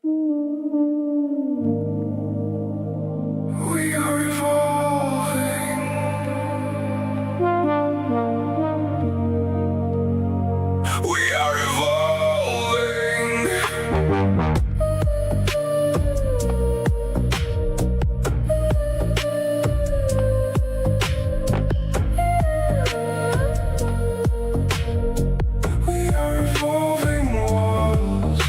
We are evolving. We are evolving. We are evolving walls.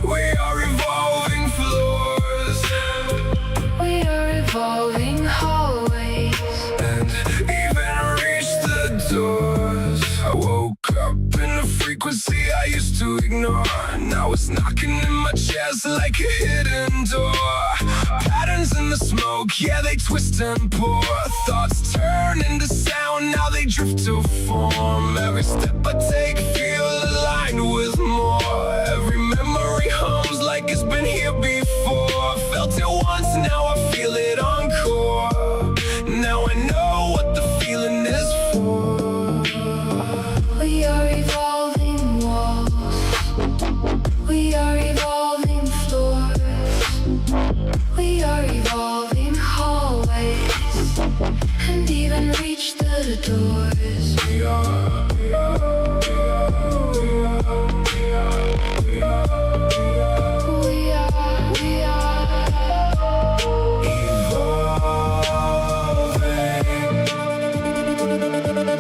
We are evolving floors. We are evolving hallways. And even reached the doors. I woke up in a frequency I used to ignore. Now it's knocking in my chest like a hidden door. Patterns in the smoke, yeah, they twist and pour. Thoughts turn into sound, now they drift to form. Every step I take feel aligned with more. Every memory hums like it's been here before. Felt it once, now I feel it encore. Now I know what the feeling is for. We are evolving walls. We are evolving floors. We are evolving hallways. And even reach the doors. We are, we are, we are, we are, we are, we are, We evolving.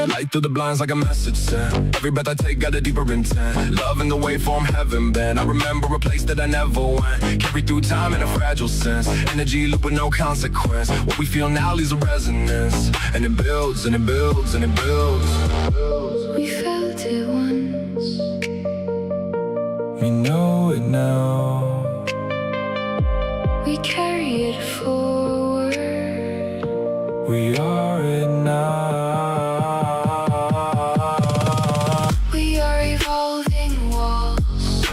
Light through the blinds like a message sent. Every breath I take got a deeper intent. Love in the waveform heaven bent. I remember a place that I never went. Carry through time in a fragile sense. Energy loop with no consequence. What we feel now leaves a resonance. And it builds and it builds and it builds. We felt it once. We know it now. We carry it forward. We are it now. We are evolving walls.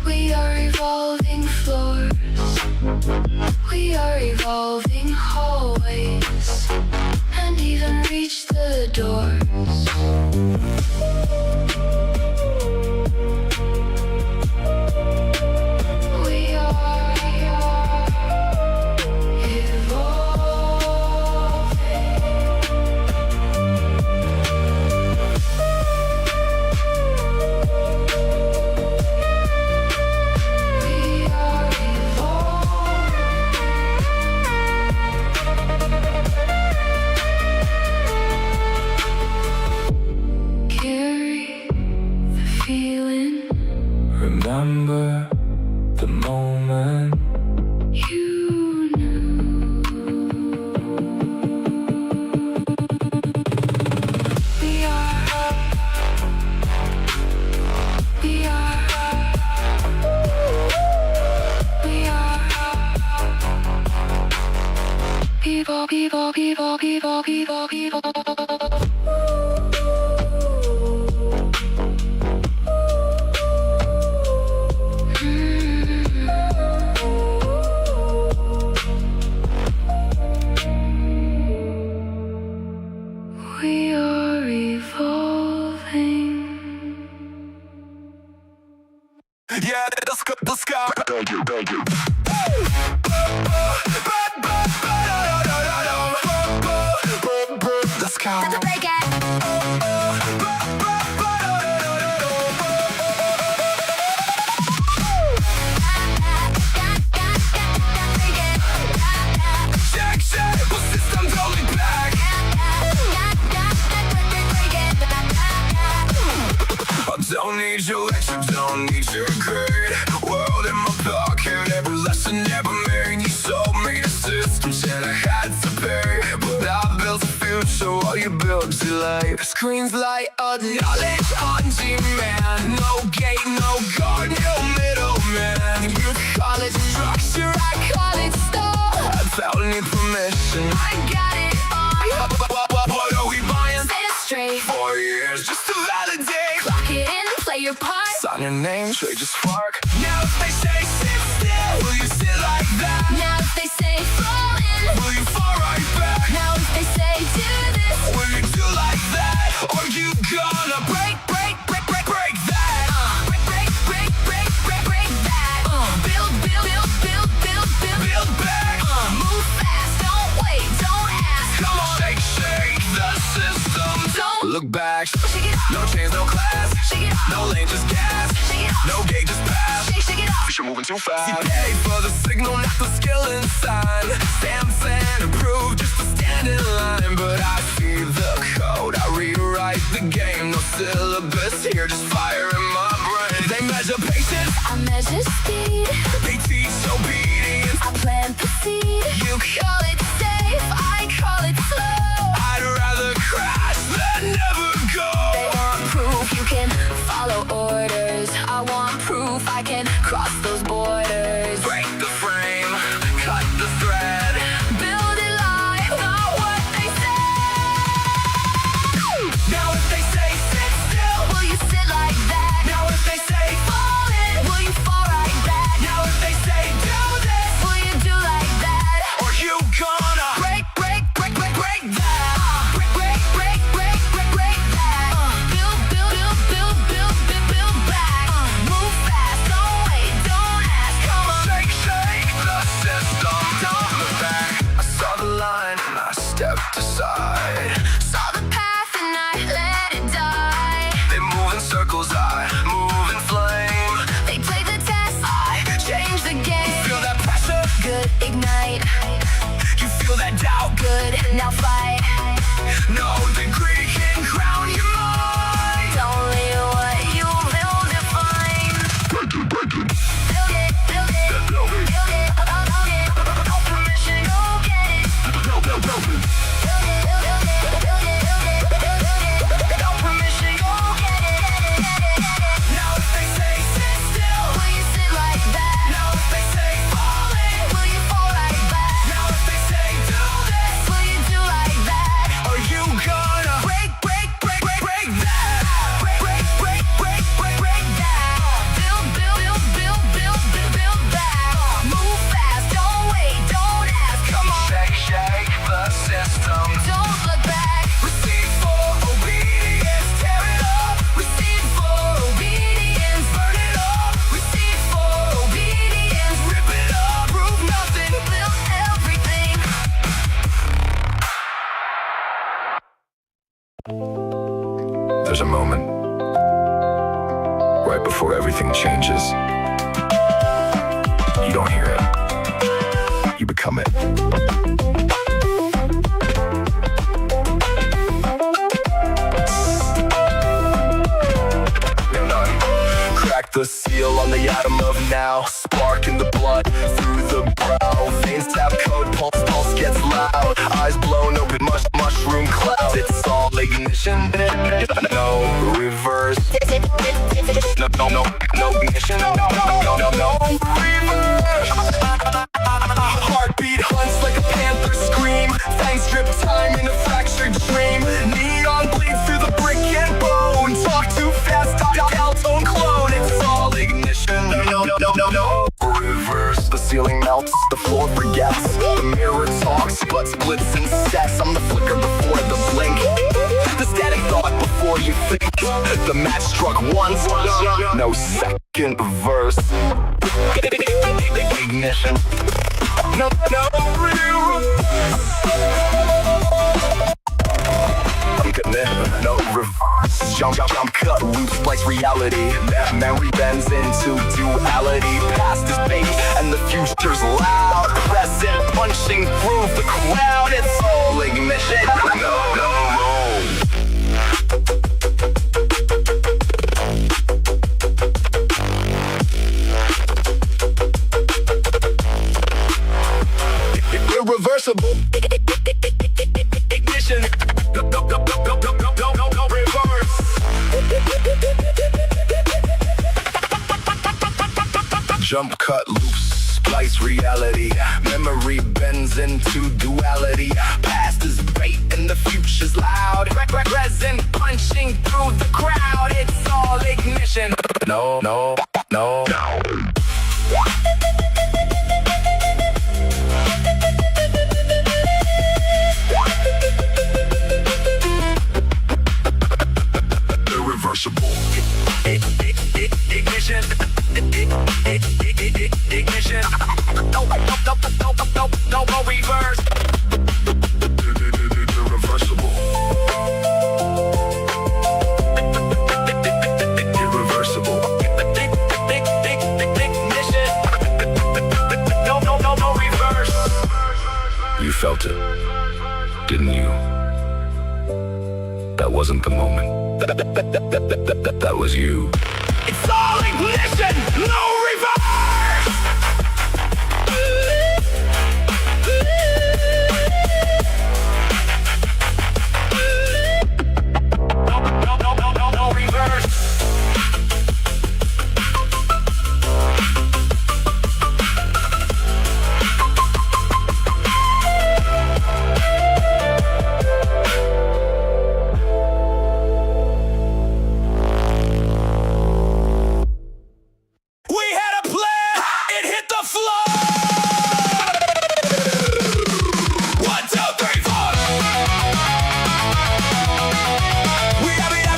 We are evolving floors. We are evolving hallways. And even reach the doors. We are carry the feeling. Remember the moment. You knew. We are. We are. We are. People, people, people, people, people, people. We are evolving. Yeah, let's go, let's go. Let's go. Check, check, the system's only back. I don't need your lecture, don't need your grade. World in my pocket, every lesson ever made. You sold me the system, said I had to pay. But I built a future while you built too late. Screens light up knowledge on demand. No gate, no guard, no middleman. You call it structure, I call it stall. Without any permission, I got it all. What are we buying? Set it straight. 4 years just to validate. Clock it in, play your part. Sign your name, trade your spark. Now if they say sit still, will you sit like that? Now if they say fall in, Will you fall right back? now if they say do this, Will you do like that? Or you gonna break, break, break, break, break? look back. Shake it off. No chains, no class. Shake it off. No lane, just gas. Shake it off. No gate, just pass. Shake it off. You're moving too fast. You pay for the signal, not the skill inside. Stamps and approve just to stand in line. But I see the code, I rewrite the game. No syllabus here, just fire in my brain. They measure patience, I measure speed. they teach obedience. I plant the seed. You Call it safe, I call it slow. I'd rather crash than never go. They want proof you can follow orders. I want proof I can cross those borders. Break the frame, cut the thread. Build it live, not what they say. Now if they say sit still, Will you sit like that? now if they say Fall in, will you fall right back? now if they say do this, Will you do like that? or you gonna Break, break, break, break, break that. Break, break, break, break, break, break that. Build, build, build, build, build, build, build back. Move fast, don't wait, don't ask, come on. shake, shake the system. Don't look back. I saw the line and I stepped aside. Saw the path and I let it die. They move in circles, I move in flame. They played the test, I changed the game. Feel that pressure, Good, ignite. you feel that doubt. Good, now fight. No degree can crown your mind. Only what you will define. Build it, build it, build it, build it. No permission, go get it. Build it, build it, build it, build it, build it. No permission, go get it. Now if they say sit still, Will you sit like that? now if they say fall in, Will you fall right back? now if they say do this, Will you do like that? are you gonna Break, break, break, break, break that? break, break, break, break, break, break that. Build, build, build, build, build, build, build back. Move fast, don't wait, don't ask. Come on, shake, shake the system. Don't look back. Receive for obedience, tear it up. Receive for obedience. Burn it up, Receive for obedience. rip it up, prove nothing. Build everything. There's a moment right before everything changes. You don't hear it, you become it. Crack the seal on the atom of now. Spark in the blood through the brow. Veins tap code, pulse gets loud. Eyes blown open, mushroom clouds. It's all ignition, no reverse. No ignition, no reverse. Heartbeat hunts like a panther scream. Fangs drip time in a fractured dream. Neon bleeds through the brick and bone. Talk too fast, dial tone clone. It's all ignition, no reverse. The ceiling melts, the floor forgets. The mirror talks, but splits and sets. I'm the flicker before the blink. The static thought before you think. The match struck once, no second verse. Ignition, no no reverse. Jump, cut, loop, splice reality. Memory bends into duality. Past is fake and the future's loud. Present punching through the crowd. It's all ignition. No. Irreversible ignition. No reverse. Jump, cut, loop, splice reality. Memory bends into duality. Past is bait and the future's loud. Present punching through the crowd. It's all ignition. No. Irreversible ignition. Ignition. No reverse. Irreversible. That wasn't the moment. That was you. It's all ignition, no reverse. No reverse. We had a plan, it hit the floor. 1, 2, 3, 4.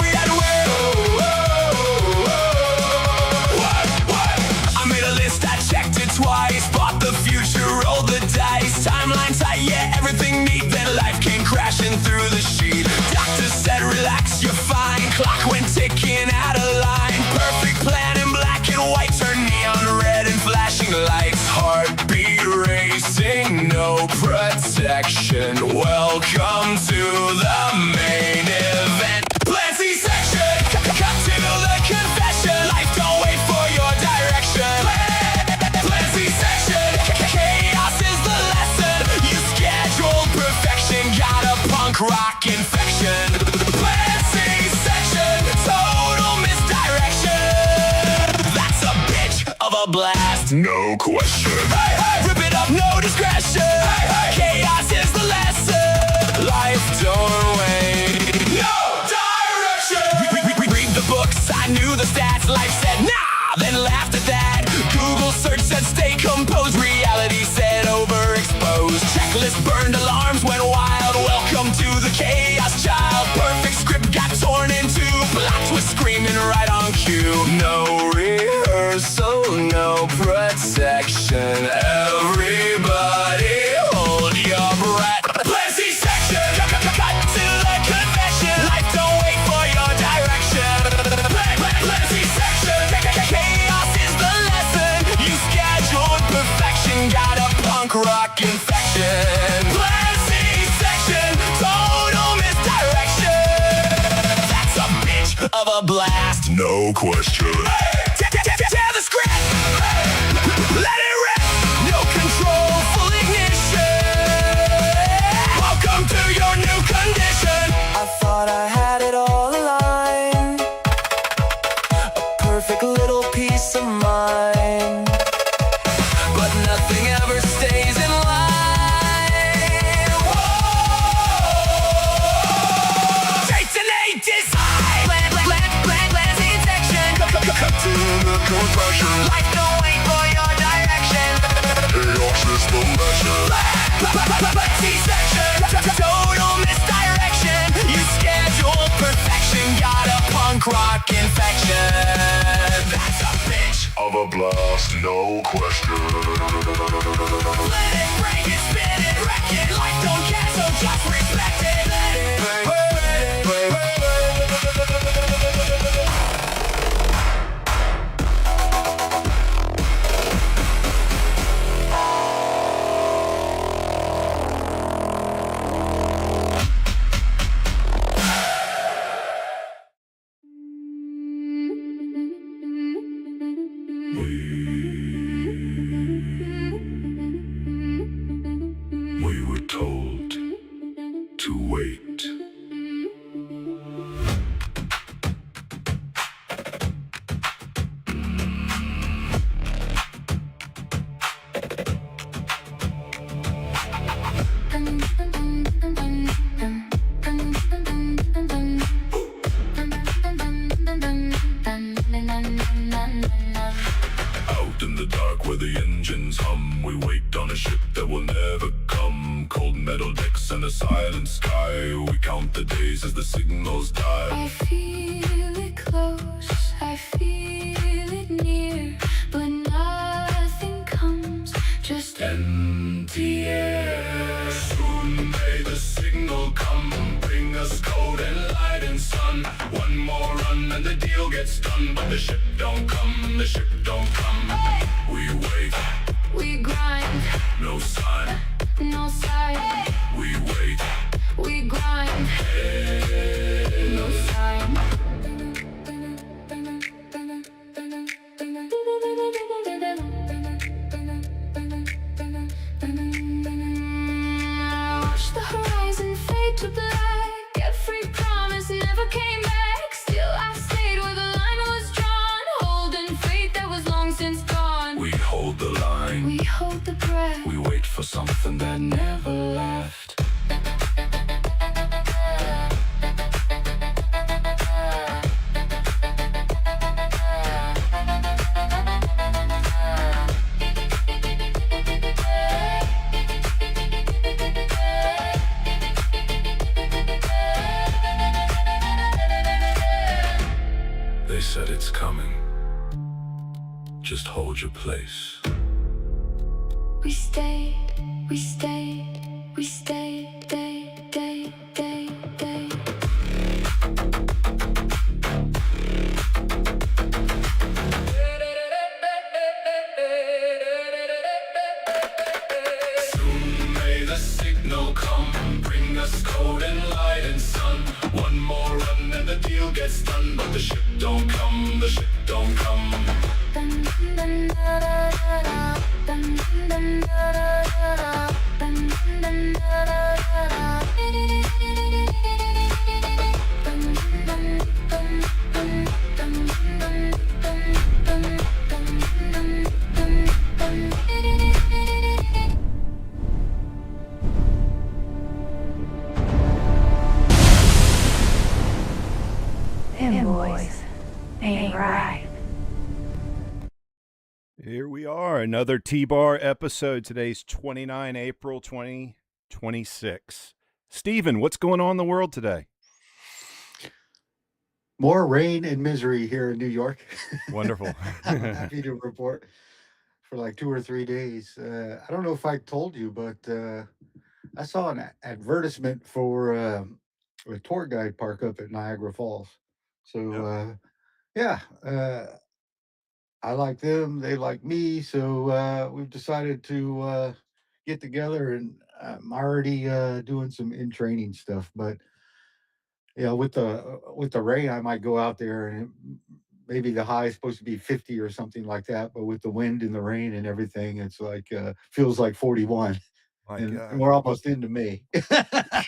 We had to win. What? I made a list, I checked it twice. Bought the future, rolled the dice. Timeline tight, yeah, everything neat. Then life came crashing through the sheet. Doctor said, relax, you're fine. Clock went ticking out of line. Perfect plan in black and white. Turn neon red and flashing lights. Heartbeat racing, no protection. Welcome to the main event. Plan C-section, cut to the confession. Life don't wait for your direction. Plan C-section, chaos is the lesson. You scheduled perfection, got a punk rock infection. Plan C-section, total misdirection. That's a bitch of a blast. No question. Hey, rip it up, no discretion. Chaos is the lesson. Life don't wait. No direction. Read the books, I knew the stats. Life said nah, then laughed at that. Google search said stay composed. Reality said overexposed. Checklist burned, alarms went wild. Welcome to the chaos, child. Perfect script got torn in two. Plot twist screaming right on cue. No rehearsal, no protection. Everybody hold your breath. Plan C-section, cut to the confession. Life don't wait for your direction. Plan C-section, chaos is the lesson. You scheduled perfection, got a punk rock infection. Plan C-section, total misdirection. That's a bitch of a blast. No question. Tear the script. Let it rip. No control, full ignition. Welcome to your new condition. I thought I had it all aligned. A perfect little peace of mind. But nothing ever stays in line. Whoa! Jason design. Plan C-section. Cut to the confession. Life don't wait for your direction. Chaos is the lesson. C-section, total misdirection. You scheduled perfection, got a punk rock infection. That's a bitch Of a blast, no question. Let it break it, spin it, wreck it. Life don't care, so just respect it. Let it We were told to wait. Out in the dark where the engines hum, we wait on a ship that will never come. Cold metal decks and a silent sky, we count the days as the signals die. I feel it close, I feel it near, but nothing comes, just Empty air. Soon may the signal come, bring us cold and light and sun. One more run and the deal gets done, but the ship don't come, the ship don't come. We wait, we grind, no sign. no sign. We wait, We grind, something that never left. They said it's coming. Just hold your place. We stayed, we stayed, we stayed, day, day, day, day. Soon may the signal come, bring us cold and light and sun. One more run and the deal gets done, but the ship don't come, the ship don't come. Dun, dun, da, da, da, da. Dun, dun, da, da, da, da. Dun, dun, da, da, da, da. Dun, dun, dun, dun, dun, dun, dun, dun, dun, dun, dun, dun. Them boys ain't right. Here we are, another T-Bar episode. Today's 29 April 2026. Stephen, what's going on in the world today? More rain and misery here in New York. Wonderful. I'm happy to report for like 2 or 3 days. I don't know if I told you, but I saw an advertisement for a tour guide park up at Niagara Falls. So, yeah, I like them. They like me. So we've decided to get together, and I'm already doing some in-training stuff. But yeah, with the rain, I might go out there and maybe the high is supposed to be 50 or something like that. But with the wind and the rain and everything, it's like feels like 41, My and God. we're almost into May.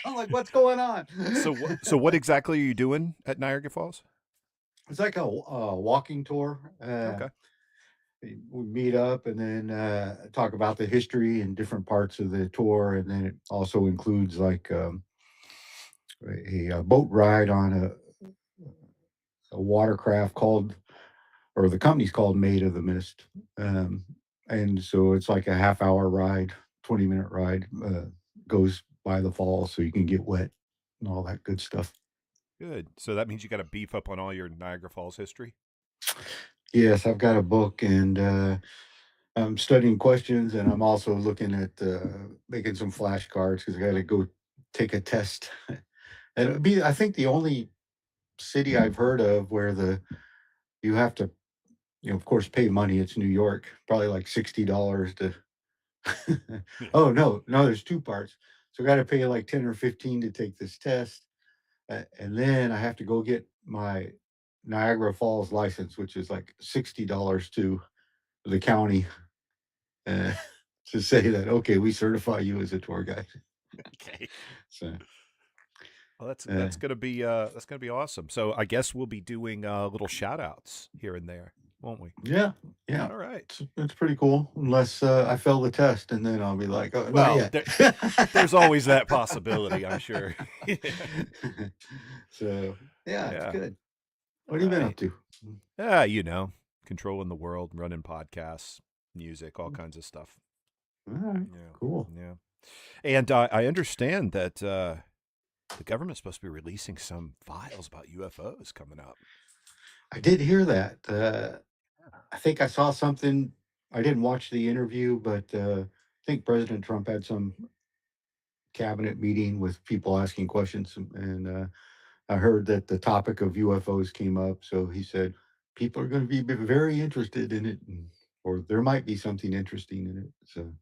I'm like, what's going on? So what exactly are you doing at Niagara Falls? It's like a walking tour. Okay. We meet up and then talk about the history and different parts of the tour, and then it also includes like a boat ride on a watercraft called, or the company's called Maid of the Mist. And so it's like a half-hour ride, 20-minute ride, goes by the falls so you can get wet and all that good stuff. Good. So that means you got to beef up on all your Niagara Falls history? Yes, I've got a book, and I'm studying questions, and I'm also looking at making some flashcards because I got to go take a test. And it'd be, I think, the only city I've heard of where you have to, of course, pay money. It's New York, probably like $60 to. Oh no, there's two parts. So I got to pay like 10 or 15 to take this test, and then I have to go get my Niagara Falls license, which is like $60 to the county, uh, to say that okay, we certify you as a tour guide. Okay. So Well, that's gonna be awesome. So I guess we'll be doing little shout outs here and there, won't we? yeah, All right. it's pretty cool. Unless I fail the test, and then I'll be like, oh, not Well, yet. there's always that possibility, I'm sure. So yeah, Yeah. it's good. What have you been up to? Yeah, controlling the world, running podcasts, music, all kinds of stuff. All right, Yeah. cool. Yeah. And I understand that the government's supposed to be releasing some files about UFOs coming up. I did hear that. I think I saw something. I didn't watch the interview, but I think President Trump had some cabinet meeting with people asking questions, and I heard that the topic of UFOs came up. So he said people are going to be very interested in it, or there might be something interesting in it. So,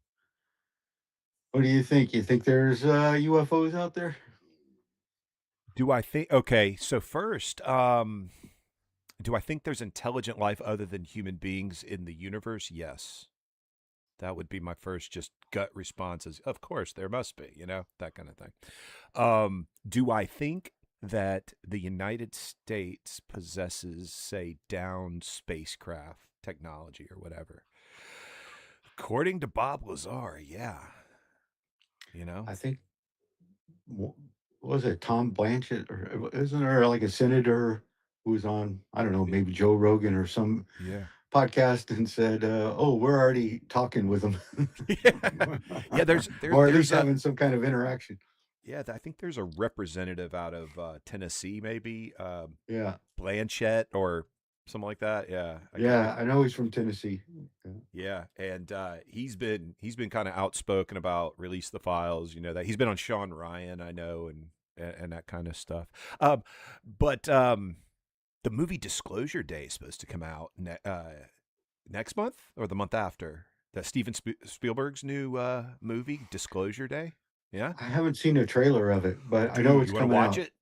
what do you think? You think there's UFOs out there? Do I think? Okay, so first, do I think there's intelligent life other than human beings in the universe? Yes. That would be my first just gut response is, of course, there must be, that kind of thing. Do I think that the United States possesses, say, down spacecraft technology or whatever? According to Bob Lazar, yeah. You know? I think what was it Tom Blanchett, or isn't there like a senator who's on, I don't know, maybe Joe Rogan or some Yeah. podcast, and said, "Oh, we're already talking with them," Yeah. or at There's least a having some kind of interaction. yeah. I think there's a representative out of Tennessee, maybe Yeah, Blanchett or something like that. Yeah. yeah, I know he's from Tennessee. Yeah, and he's been kind of outspoken about release the files. You know that he's been on Sean Ryan, I know, and that kind of stuff. But the movie Disclosure Day is supposed to come out next month or the month after. That Spielberg's new movie Disclosure Day. Yeah, I haven't seen a trailer of it, but I dude, know it's you want to coming watch out. it?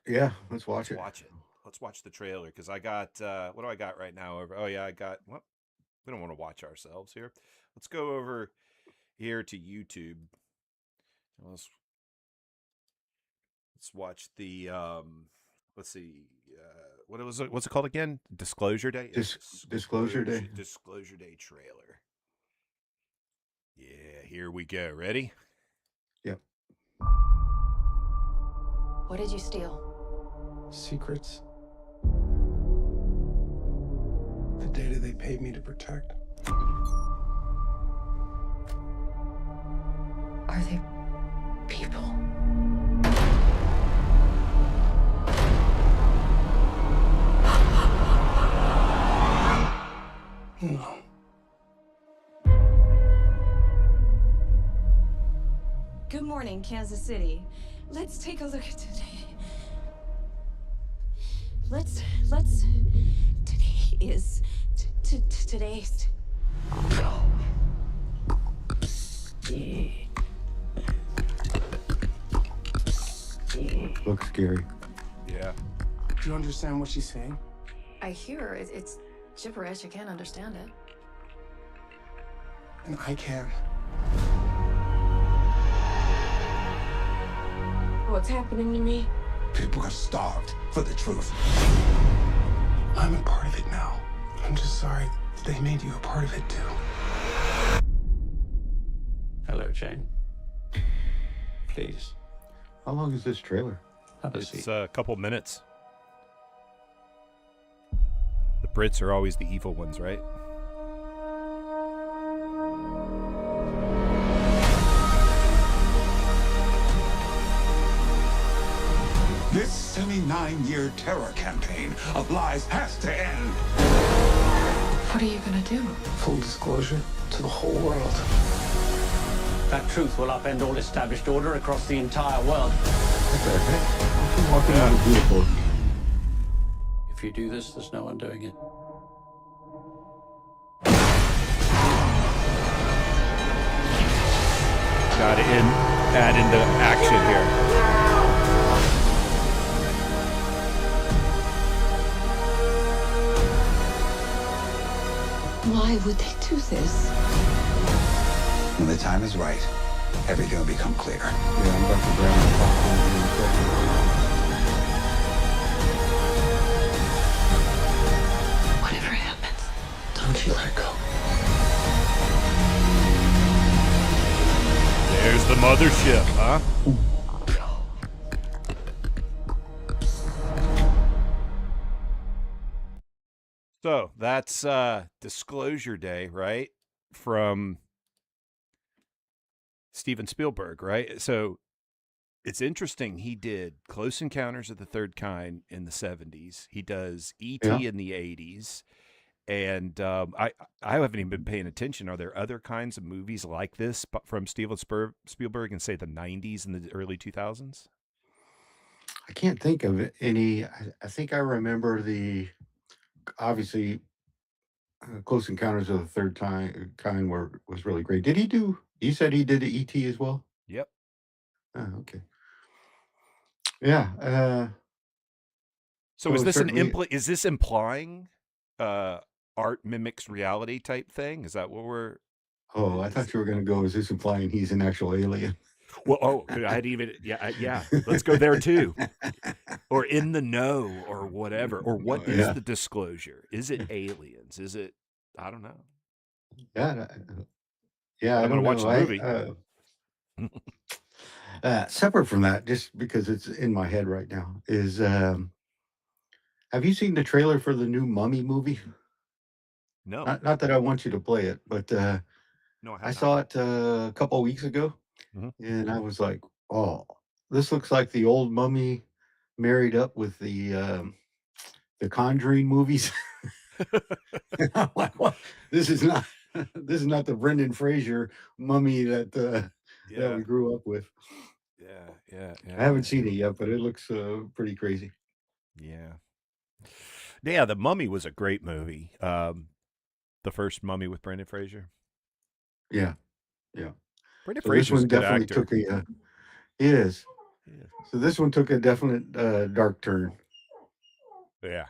Yeah, let's watch Let's it. watch it. Let's watch the trailer because I got what do I got right now? Oh yeah, I got. Well, we don't want to watch ourselves here. Let's go over here to YouTube. Let's watch the let's see what was it? What's it called again? Disclosure Day. Disclosure Day. Disclosure Day trailer. Yeah, here we go. Ready? Yep. What did you steal? Secrets. The data they paid me to protect. Are they people? No. Good morning, Kansas City. Let's take a look at today. Today is today's. Looks scary. Yeah. Do you understand what she's saying? I hear it's gibberish. I can't understand it. And I can. What's happening to me? People are starved for the truth. I'm a part of it now. I'm just sorry that they made you a part of it too. Hello, Jane. Please, How long is this trailer? have a seat. It's a couple minutes. The Brits are always the evil ones, right? This 79-year terror campaign of lies has to end. What are you gonna do? Full disclosure to the whole world. That truth will upend all established order across the entire world. What the heck? She's walking on a vehicle. If you do this, there's no one doing it. Got to add into action here. Why would they do this? When the time is right, everything will become clear. Yeah, I'm about to grab my popcorn here in a second. Whatever happens, don't you let go. There's the mothership, huh? So that's Disclosure Day, right? From Steven Spielberg, right? So it's interesting. He did Close Encounters of the Third Kind in the 70s. He does E.T. Yeah. in the 80s. And I haven't even been paying attention. Are there other kinds of movies like this from Steven Spielberg in, say, the 90s and the early 2000s? I can't think of any. I think I remember obviously Close Encounters of the Third Kind was really great. Did he do? You said he did the E.T. as well. Yep. Oh, okay. Yeah. So So is this certainly- is this implying art mimics reality type thing? Is that what we're? Oh, I thought you were going to go. Is this implying he's an actual alien? Well, oh, I hadn't even. Yeah. Let's go there too. Or in the know, or whatever. Or what is Yeah. the disclosure? Is it aliens? Is it? I don't know. Yeah. Yeah. I'm I gonna don't watch know. the movie. Separate from that, just because it's in my head right now, is have you seen the trailer for the new Mummy movie? No, Not that I want you to play it, but no, I I have not. saw it a couple of weeks ago, Mhm. and I was like, "Oh, this looks like the old Mummy married up with the Conjuring movies." And I'm like, "What? This is not this is not the Brendan Fraser Mummy that Yeah, we grew up with." yeah, yeah, I yeah, haven't yeah, seen it yet, but it looks pretty crazy. yeah. Yeah, The Mummy was a great movie. The first Mummy with Brendan Fraser. Yeah, yeah. Brendan So this Fraser's a one good definitely actor. took a it is. Yeah, So this one took a definite dark turn. yeah,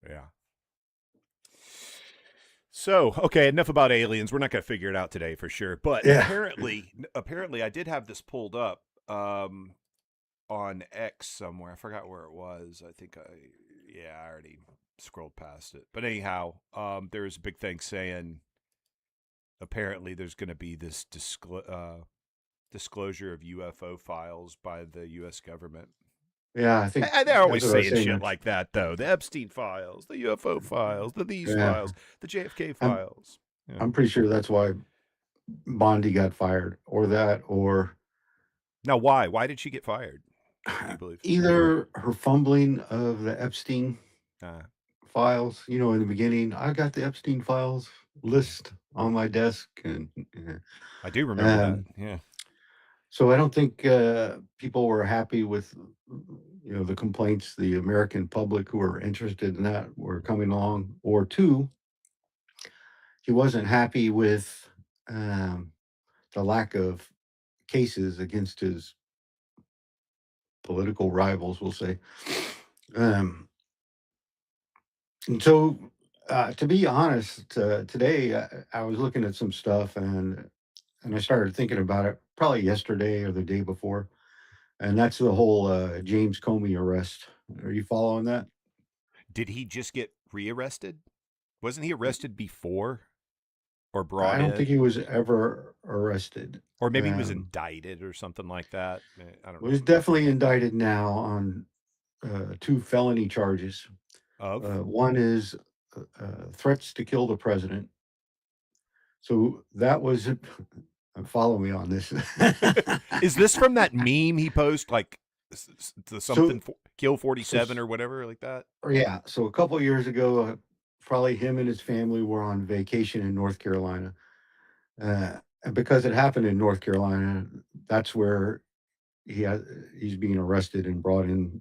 yeah. So, okay, enough about aliens. We're not going to figure it out today for sure. But Yeah. apparently, I did have this pulled up on X somewhere. I forgot where it was. I already scrolled past it. But anyhow, there's a big thing saying apparently there's going to be this disclosure of UFO files by the U.S. government. Yeah, I think They're that's always what I was saying saying. shit like that, though. The Epstein files, the UFO files, these Yeah. files, the JFK I'm files. Yeah. I'm pretty sure that's why Bondi got fired, or that, or Now, why? Why did she get fired? Do you believe? either her fumbling of the Epstein files. You know, in the beginning, I got the Epstein files list on my desk, and I do remember that. um, Yeah. so I don't think people were happy with, the complaints the American public who were interested in that were coming along. Or two, he wasn't happy with the lack of cases against his political rivals, we'll say. Um, and so, to be honest, today I was looking at some stuff, and I started thinking about it probably yesterday or the day before, and that's the whole James Comey arrest. Are you following that? Did he just get rearrested? Wasn't he arrested before or I brought don't think he in? was ever arrested. Or maybe he was Um, indicted or something like that. I don't well, he's know. definitely indicted now on two felony charges. Of? One is threats to kill the president. So that was follow me on this. Is this from that meme he posted, like the something So, kill so 47 or whatever like that? yeah, so a couple years ago, probably him and his family were on vacation in North Carolina. And because it happened in North Carolina, that's where he's being arrested and brought in,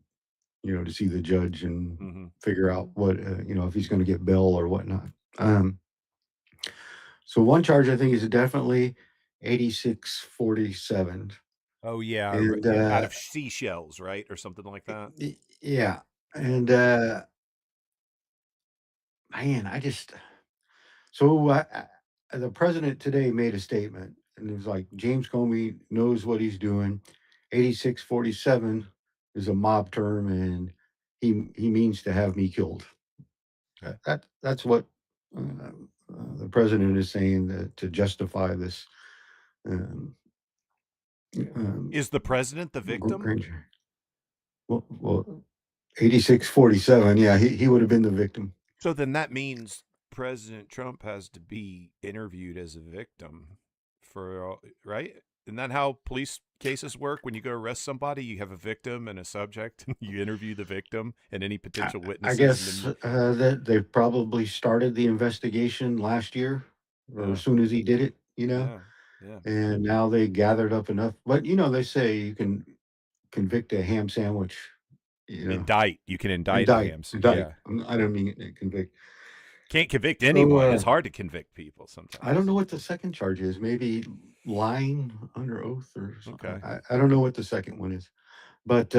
to see the judge and Mm-hmm. figure out what, if he's going to get bail or whatnot. So one charge I think is definitely 8647. Oh yeah, And out of seashells, right, or something like that. yeah, and man, the president today made a statement, and it was like James Comey knows what he's doing. 8647 is a mob term, and he means to have me killed. That's what the president is saying to justify this. Um, Is the president the victim? Granger. Well, 8647. Yeah, he would have been the victim. So then that means President Trump has to be interviewed as a victim right? Isn't that how police cases work? When you go arrest somebody, you have a victim and a subject, and you interview the victim and any potential I witnesses. guess that they probably started the investigation last year, or as soon as he did it, Yeah. and now they gathered up enough. But they say you can convict a ham sandwich. Indict. You can indict a ham sandwich. Indict. Yeah. I don't mean convict. Can't convict anyone. It's hard to convict people sometimes. I don't know what the second charge is. Maybe lying under oath or something. Okay. I don't know what the second one is. But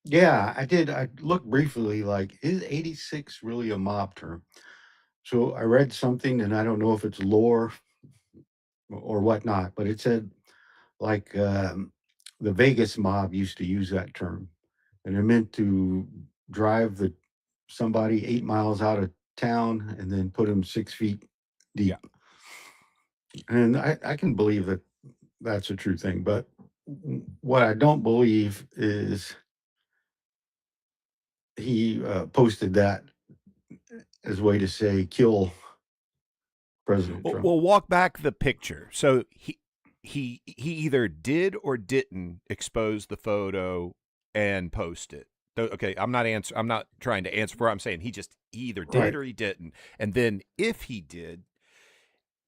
yeah, I did. I looked briefly, like, is 86 really a mob term? So I read something, and I don't know if it's lore or whatnot, but it said, like, the Vegas mob used to use that term, and it meant to drive somebody 8 miles out of town and then put them 6 feet deep. And I can believe that that's a true thing. But what I don't believe is he posted that as a way to say kill President Well, Trump. we'll walk back the picture. So he either did or didn't expose the photo and post it. Okay, I'm not trying to answer for it. I'm saying he either did Right. or he didn't. And then if he did,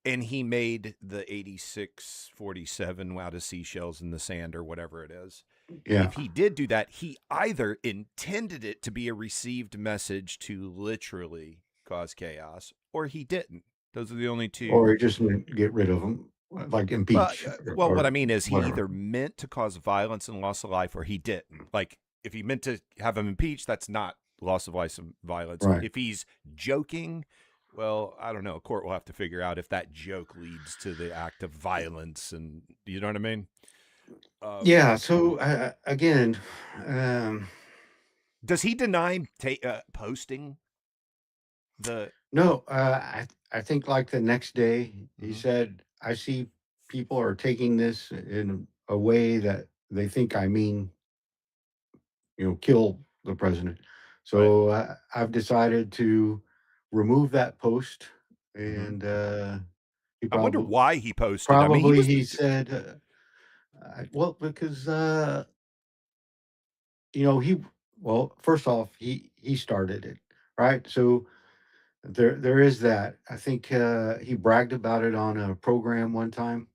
and he made the 8647 out of seashells in the sand or whatever it is. Yeah. If he did do that, he either intended it to be a received message to literally cause chaos, or he didn't. Those are the only two. Or he just didn't get rid of him, like impeach. Well, what or I mean is he whatever. either meant to cause violence and loss of life, or he didn't. Like, if he meant to have him impeached, that's not loss of life and violence. Right. If he's joking, well, I don't know. A court will have to figure out if that joke leads to the act of violence, and you know what I mean? Yeah. So again, does he deny posting the? no. I think like the next day he said, "I see people are taking this in a way that they think I mean, kill the president." So I've decided to remove that post, and he I wonder probably why he posted. probably I mean, he said, well, because first off, he started it, right? So there is that. I think he bragged about it on a program one time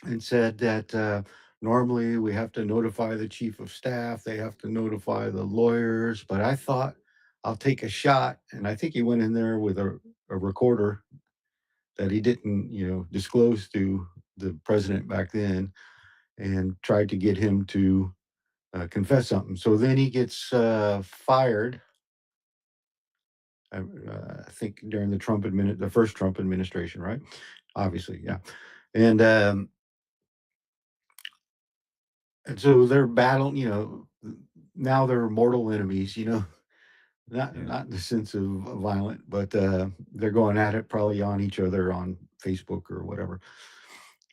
and said that normally we have to notify the chief of staff, they have to notify the lawyers, but I thought I'll take a shot, and I think he went in there with a recorder that he didn't, disclose to the president back then, and tried to get him to confess something. So then he gets fired. I think during the first Trump administration, right? Obviously, yeah. And so they're battling. Now they're mortal enemies. Not in the sense of violent, but they're going at it probably on each other on Facebook or whatever,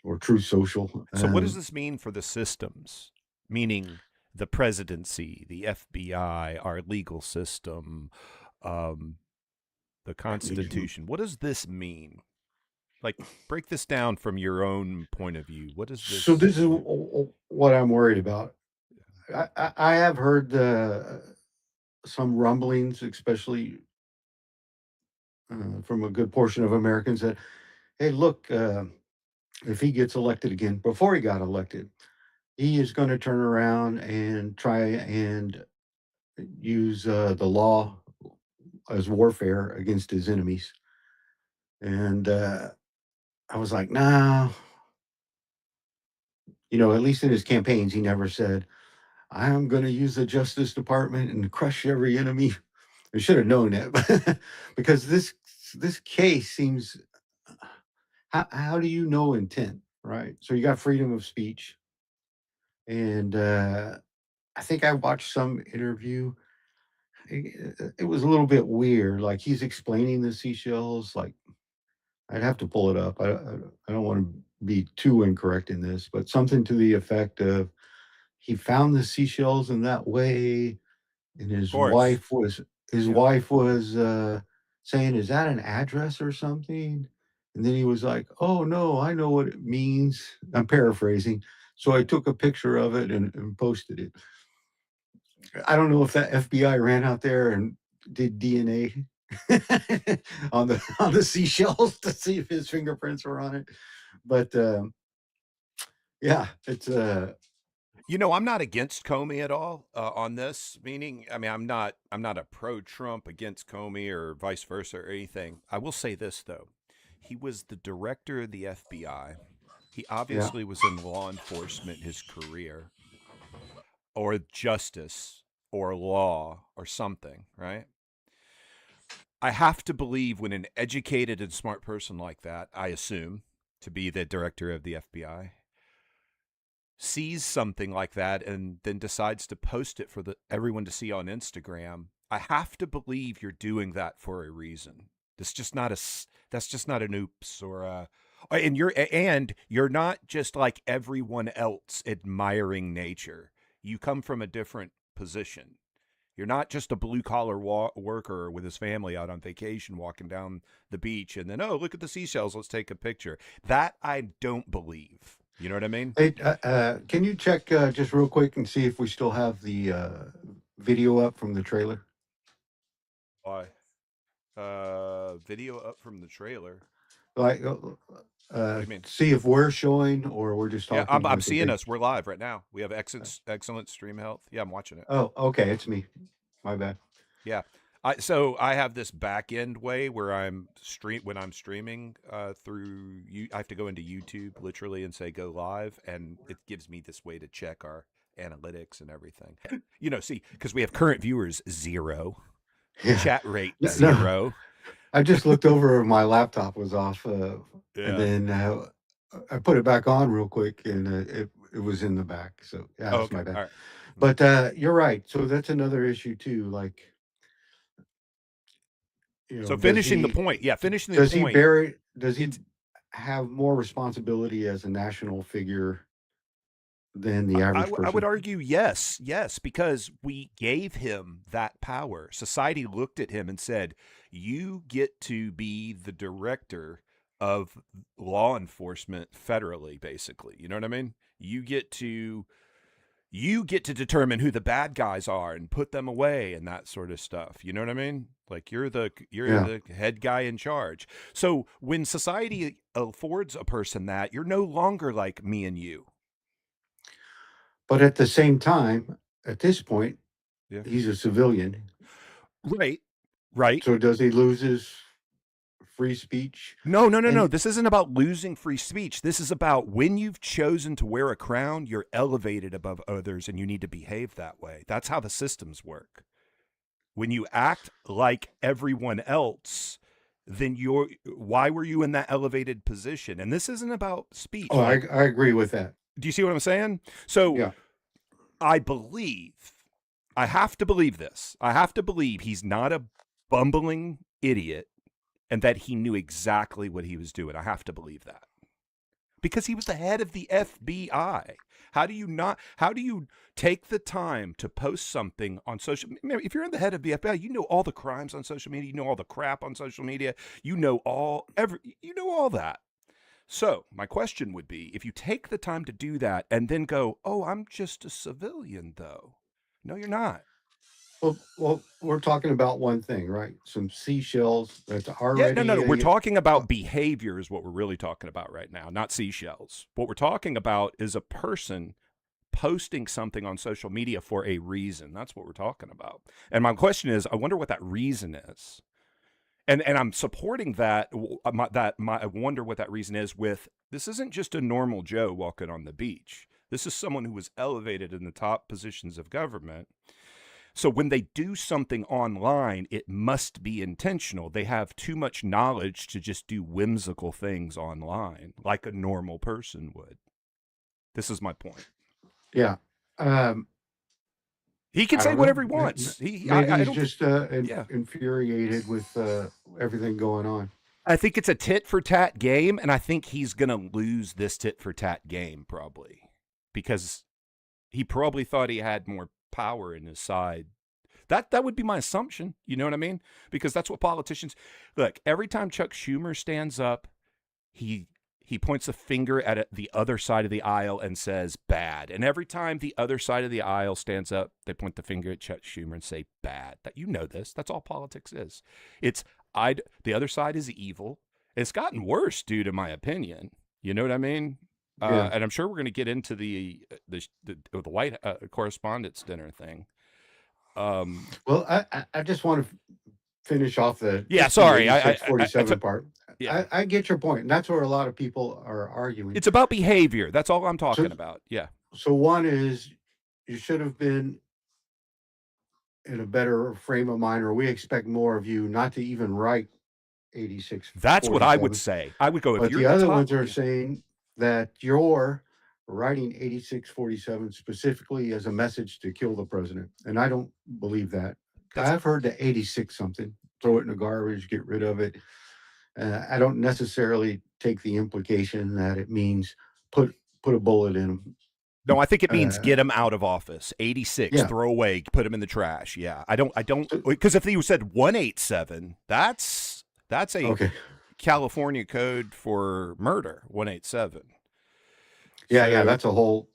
or Truth Social. So what does this mean for the systems? Meaning the presidency, the FBI, our legal system, the Constitution. What does this mean? Like, break this down from your own point of view. What is this? So this is what I'm worried about. I have heard some rumblings, especially from a good portion of Americans, that, hey, look, if he gets elected again, before he got elected, he is going to turn around and try and use the law as warfare against his enemies. And I was like, nah. At least in his campaigns, he never said, I'm going to use the Justice Department and crush every enemy. I should have known that because this case seems. How do you know intent, right? So you got freedom of speech, and I think I watched some interview. It was a little bit weird. Like he's explaining the seashells. Like I'd have to pull it up. I don't want to be too incorrect in this, but something to the effect of he found the seashells in that way, and his wife was saying, "Is that an address or something?" And then he was like, "Oh no, I know what it means." I'm paraphrasing. So I took a picture of it and posted it. I don't know if that FBI ran out there and did DNA on the seashells to see if his fingerprints were on it. But yeah, it's I'm not against Comey at all on this. Meaning, I mean, I'm not a pro-Trump against Comey or vice versa or anything. I will say this though, he was the director of the FBI. He obviously was in law enforcement his career, or justice, or law, or something, right? I have to believe when an educated and smart person like that, I assume, to be the director of the FBI, sees something like that and then decides to post it for everyone to see on Instagram, I have to believe you're doing that for a reason. That's just not an oops or And you're not just like everyone else admiring nature. You come from a different position. You're not just a blue collar worker with his family out on vacation walking down the beach and then, oh, look at the seashells, let's take a picture. That I don't believe. You know what I mean? Hey, can you check just real quick and see if we still have the video up from the trailer? Why? Video up from the trailer. Like, do you mean? see if we're showing or we're just talking. Yeah, I'm with the seeing big- us. We're live right now. We have excellent stream health. Yeah, I'm watching it. Oh, okay, it's me. My bad. Yeah. So I have this back end way where when I'm streaming through I have to go into YouTube literally and say go live, and it gives me this way to check our analytics and everything. See, because we have current viewers 0, Yeah. chat rate No. 0. I just looked over. My laptop was off, Yeah. and then I put it back on real quick, and it was in the back. So yeah, Oh, that's okay. my bad. All right. But you're right. So that's another issue too. Like, So finishing the point. Yeah, finishing the does point. Does he have more responsibility as a national figure than the average person? I would argue yes, because we gave him that power. Society looked at him and said, you get to be the director of law enforcement federally, basically. You know what I mean? You get to determine who the bad guys are and put them away and that sort of stuff. You know what I mean? Like you're the head guy in charge. So when society affords a person that, you're no longer like me and you. But at the same time, at this point, Yeah. he's a civilian. Right. So does he lose his free speech? No. This isn't about losing free speech. This is about when you've chosen to wear a crown, you're elevated above others and you need to behave that way. That's how the systems work. When you act like everyone else, then why were you in that elevated position? And this isn't about speech. Oh, I agree with that. Do you see what I'm saying? So Yeah. I have to believe this. I have to believe he's not a bumbling idiot and that he knew exactly what he was doing. I have to believe that. Because he was the head of the FBI. How do you take the time to post something on social media? If you're in the head of the FBI, you know all the crimes on social media, you know all the crap on social media, you know all that. So my question would be, if you take the time to do that and then go, oh, I'm just a civilian though. No, you're not. Well, we're talking about one thing, right? Some seashells that's already. Yeah, no. We're talking about behavior is what we're really talking about right now, not seashells. What we're talking about is a person posting something on social media for a reason. That's what we're talking about. And my question is, I wonder what that reason is. And I'm supporting that. I wonder what that reason is. This isn't just a normal Joe walking on the beach. This is someone who was elevated in the top positions of government. So when they do something online, it must be intentional. They have too much knowledge to just do whimsical things online like a normal person would. This is my point. Yeah. He can say whatever he wants. Maybe I he's don't just infuriated with everything going on. I think it's a tit for tat game, and I think he's going to lose this tit for tat game probably because he probably thought he had more power in his side. That would be my assumption. You know what I mean? Because that's what politicians look. Every time Chuck Schumer stands up, he points a finger at the other side of the aisle and says bad. And every time the other side of the aisle stands up, they point the finger at Chuck Schumer and say bad. That you know this. That's all politics is. The other side is evil. It's gotten worse, dude, in my opinion. You know what I mean? Yeah. And I'm sure we're going to get into the White Correspondents' Dinner thing. Well, I just want to finish off the sorry, 47 part. Yeah. I get your point, and that's where a lot of people are arguing. It's about behavior. That's all I'm talking about. Yeah. So one is you should have been in a better frame of mind, or we expect more of you not to even write 86. That's what I would say. I would go. But If the you're other top, ones are saying that you're writing 8647 specifically as a message to kill the president, and I don't believe that. I've heard the 86 something. Throw it in the garbage, get rid of it. I don't necessarily take the implication that it means put a bullet in him. No, I think it means get him out of office. 86, Yeah. throw away, put him in the trash. Yeah, I don't, because if he said 187, that's a Okay. California code for murder. 187. Yeah, So- that's a whole.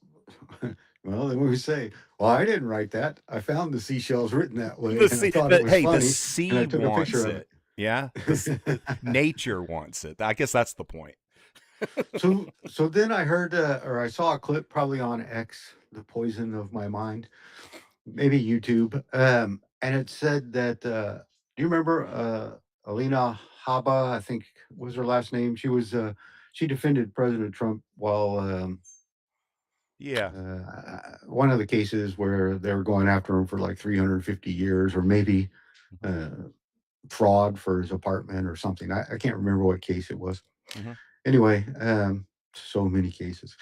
Well, then we say, well, I didn't write that. I found the seashells written that way. The and sea, I thought the, it was hey, funny, the sea and I took a wants picture it. of it. Yeah, nature wants it. I guess that's the point. So then I heard, or I saw a clip probably on X, the poison of my mind, maybe YouTube, and it said that. Do you remember Alina Habba? I think was her last name. She was. She defended President Trump while. Yeah. One of the cases where they were going after him for like 350 years, or maybe fraud for his apartment or something. I can't remember what case it was. Mhm. Anyway, so many cases.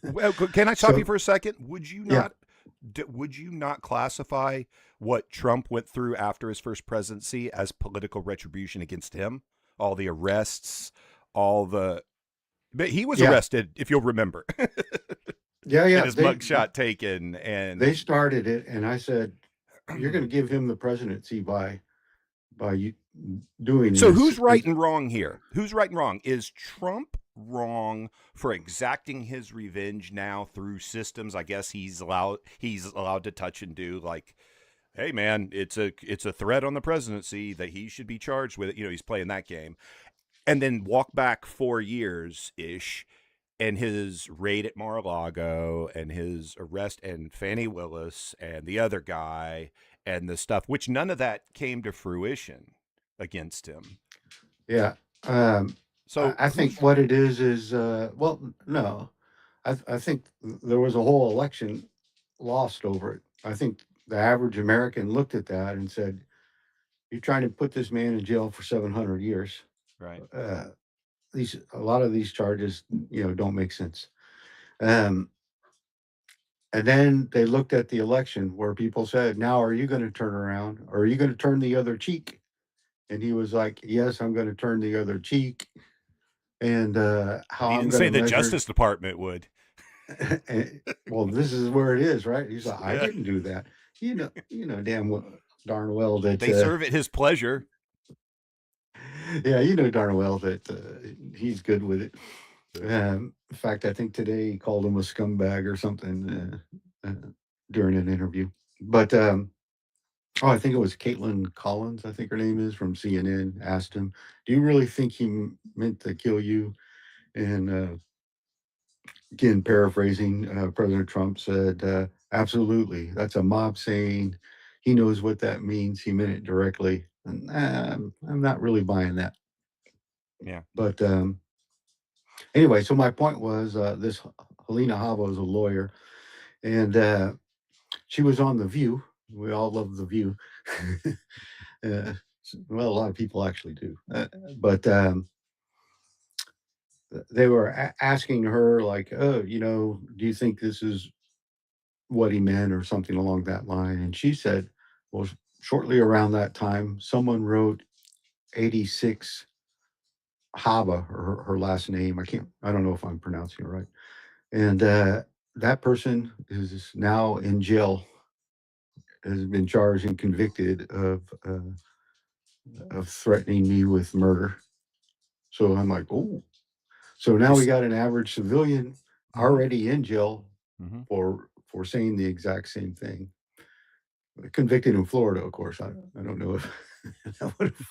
Well, can I stop So- you for a second? Would you Yeah. not? Would you not classify what Trump went through after his first presidency as political retribution against him? All the arrests, but he was Yeah. arrested, if you'll remember. Yeah, And his mugshot taken, and They started it, and I said, "You're going to give him the presidency by you doing so this." who's right and wrong here? Who's right and wrong? Is Trump wrong for exacting his revenge now through systems? I guess he's allowed to touch and do, like, hey man, it's a threat on the presidency that he should be charged with it. He's playing that game, and then walk back 4 years ish. And his raid at Mar-a-Lago and his arrest and Fannie Willis and the other guy and the stuff, which none of that came to fruition against him. Yeah. So I think what it is well, no, I think there was a whole election lost over it. I think the average American looked at that and said, "You're trying to put this man in jail for 700 years." right. A lot of these charges, don't make sense. And then they looked at the election where people said, "Now, are you going to turn around? Or are you going to turn the other cheek?" And he was like, "Yes, I'm going to turn the other cheek." And how He I'm didn't going say to the measure. Justice Department would. Well, this is where it is, right? He's like, "I Yeah. didn't do that." You know, darn well that They serve at his pleasure. Yeah, darn well that he's good with it. In fact, I think today he called him a scumbag or something during an interview. But I think it was Caitlin Collins, I think her name is, from CNN, asked him, "Do you really think he meant to kill you?" And again, paraphrasing, President Trump said, "Absolutely. That's a mob saying. He knows what that means. He meant it directly." And I'm not really buying that. Yeah. But anyway, so my point was this Helena Hava is a lawyer, and she was on The View. We all love The View. Well, a lot of people actually do. But they were asking her, like, "Oh, do you think this is what he meant," or something along that line? And she said, well, shortly around that time, someone wrote 86 Haba, her last name. I don't know if I'm pronouncing it right. And that person is now in jail, has been charged and convicted of threatening me with murder. So I'm like, oh. So now we got an average civilian already in jail Mhm. for saying the exact same thing. Convicted in Florida, of course. I don't know if that would've-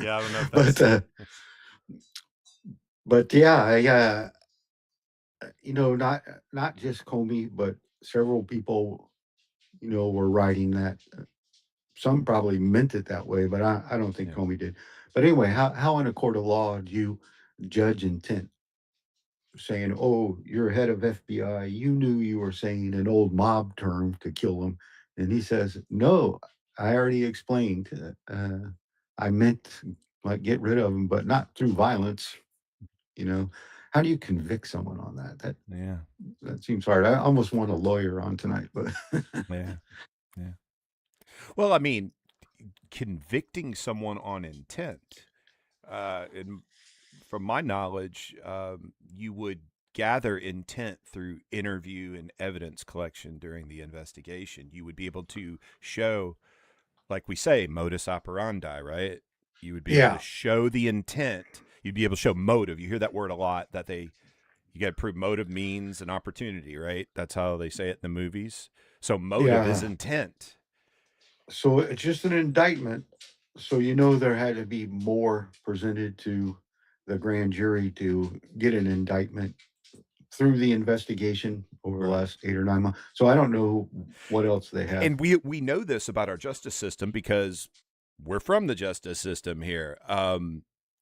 Yeah, I don't know if that's. but yeah, not just Comey, but several people, were writing that. Some probably meant it that way, but I don't think Yeah. Comey did. But anyway, how in a court of law do you judge intent? Saying, "Oh, you're head of FBI. You knew you were saying an old mob term to kill him," and he says, "No, I already explained. I meant like get rid of him, but not through violence." How do you convict someone on that? Yeah. That seems hard. I almost want a lawyer on tonight, but Yeah. Yeah. Well, I mean, convicting someone on intent, in from my knowledge, you would gather intent through interview and evidence collection during the investigation. You would be able to show, like we say, modus operandi, right? You would be able Yeah. to show the intent. You'd be able to show motive. You hear that word a lot, that you got to prove motive, means, and opportunity, right? That's how they say it in the movies. So motive is Yeah. intent. So it's just an indictment. So there had to be more presented to the grand jury to get an indictment through the investigation over the Right. last 8 or 9 months. So I don't know what else they have. And we know this about our justice system because we're from the justice system here.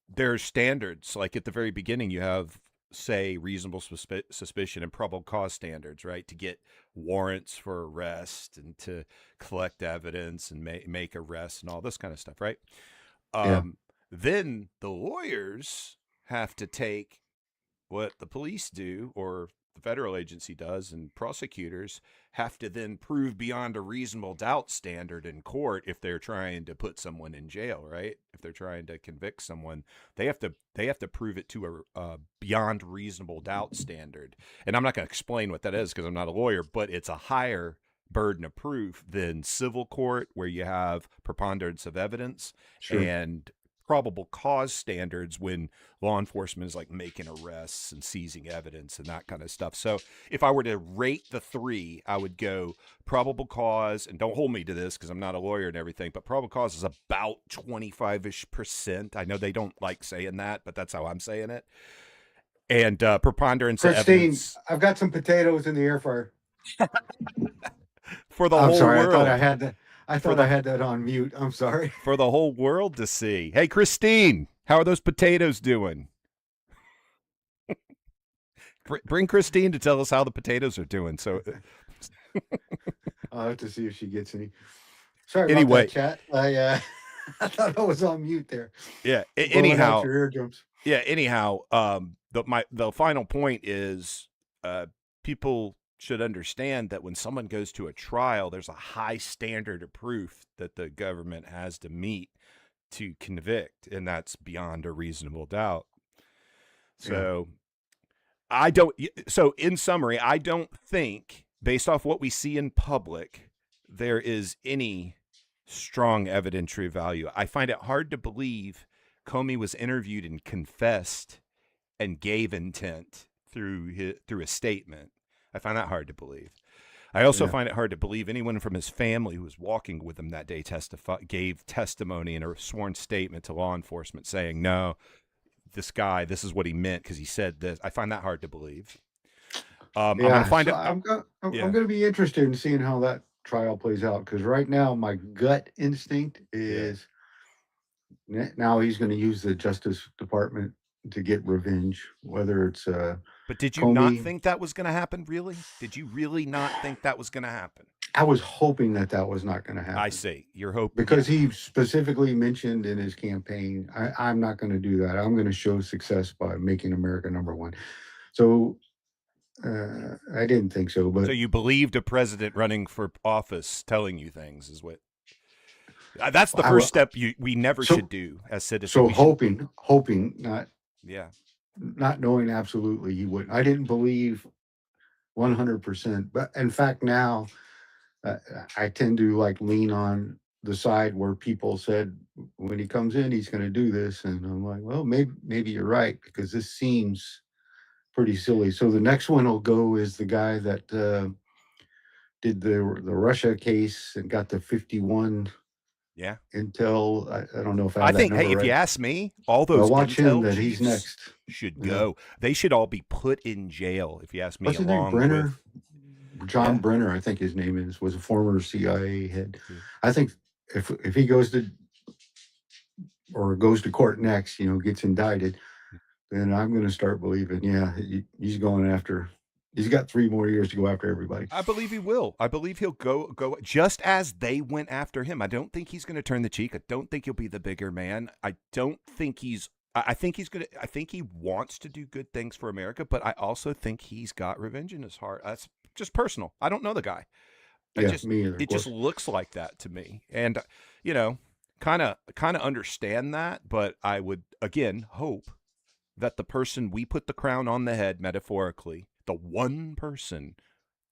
There's standards. Like at the very beginning, you have, say, reasonable suspicion and probable cause standards, right? To get warrants for arrest and to collect evidence and make arrests and all this kind of stuff, right? Yeah. Then the lawyers have to take what the police do or the federal agency does, and prosecutors have to then prove beyond a reasonable doubt standard in court if they're trying to put someone in jail, right? If they're trying to convict someone, they have to prove it to a beyond reasonable doubt standard. And I'm not going to explain what that is because I'm not a lawyer, but it's a higher burden of proof than civil court, where you have preponderance of evidence, Sure. and probable cause standards when law enforcement is like making arrests and seizing evidence and that kind of stuff. So if I were to rate the three, I would go probable cause, and don't hold me to this because I'm not a lawyer and everything, but probable cause is about 25-ish%. I know they don't like saying that, but that's how I'm saying it. And preponderance of Christine, evidence I've got some potatoes in the air fryer. for the I'm whole sorry. world. I thought I had that. I thought I had that on mute. I'm sorry. For the whole world to see. Hey, Christine, how are those potatoes doing? Bring Christine to tell us how the potatoes are doing. So, I'll have to see if she gets any. Sorry Anyway. about that, chat. I thought I was on mute there. yeah. Blowing out Anyhow, your eardrums. the final point is, people should understand that when someone goes to a trial, there's a high standard of proof that the government has to meet to convict, and that's beyond a reasonable doubt. So in summary, I don't think, based off what we see in public, there is any strong evidentiary value. I find it hard to believe Comey was interviewed and confessed and gave intent through a statement. I find that hard to believe. I also find it hard to believe anyone from his family who was walking with him that day gave testimony in a sworn statement to law enforcement saying, no, this guy, this is what he meant because he said this. I find that hard to believe. I'm going to find I'm going to be interested in seeing how that trial plays out, because right now my gut instinct is now he's going to use the Justice Department to get revenge, whether it's But did you not Comey. think that was going to happen, really? Did you really not think that was going to happen? I was hoping that was not going to happen. I see. You're hoping. Because he specifically mentioned in his campaign, I'm not going to do that. I'm going to show success by making America number one. So I didn't think so. But So you believed a president running for office telling you things is what. That's the first step we never should do as citizens. so We should- hoping, yeah. not knowing absolutely he wouldn't. I didn't believe 100%. But in fact, now I tend to lean on the side where people said when he comes in, he's going to do this. And I'm like, well, maybe you're right, because this seems pretty silly. So the next one will go is the guy that did the Russia case and got the 51 Yeah. intel. I don't know if I I have think, that hey, number if right. you ask me, all those Well, watch him intel that he's chiefs next. should Yeah. go. They should all be put in jail, if you ask me. What's his name? along Brenner? with- John Yeah. Brenner, I think his name was a former CIA head. Yeah. I think if he goes to court next, gets indicted, then I'm going to start believing, he's going after. He's got 3 more years to go after everybody. I believe he will. I believe he'll go just as they went after him. I don't think he's going to turn the cheek. I don't think he'll be the bigger man. I don't think he's. I think he's going to. I think he wants to do good things for America, but I also think he's got revenge in his heart. That's just personal. I don't know the guy. Me either. It just looks like that to me, and kind of understand that. But I would again hope that the person we put the crown on the head, metaphorically, the one person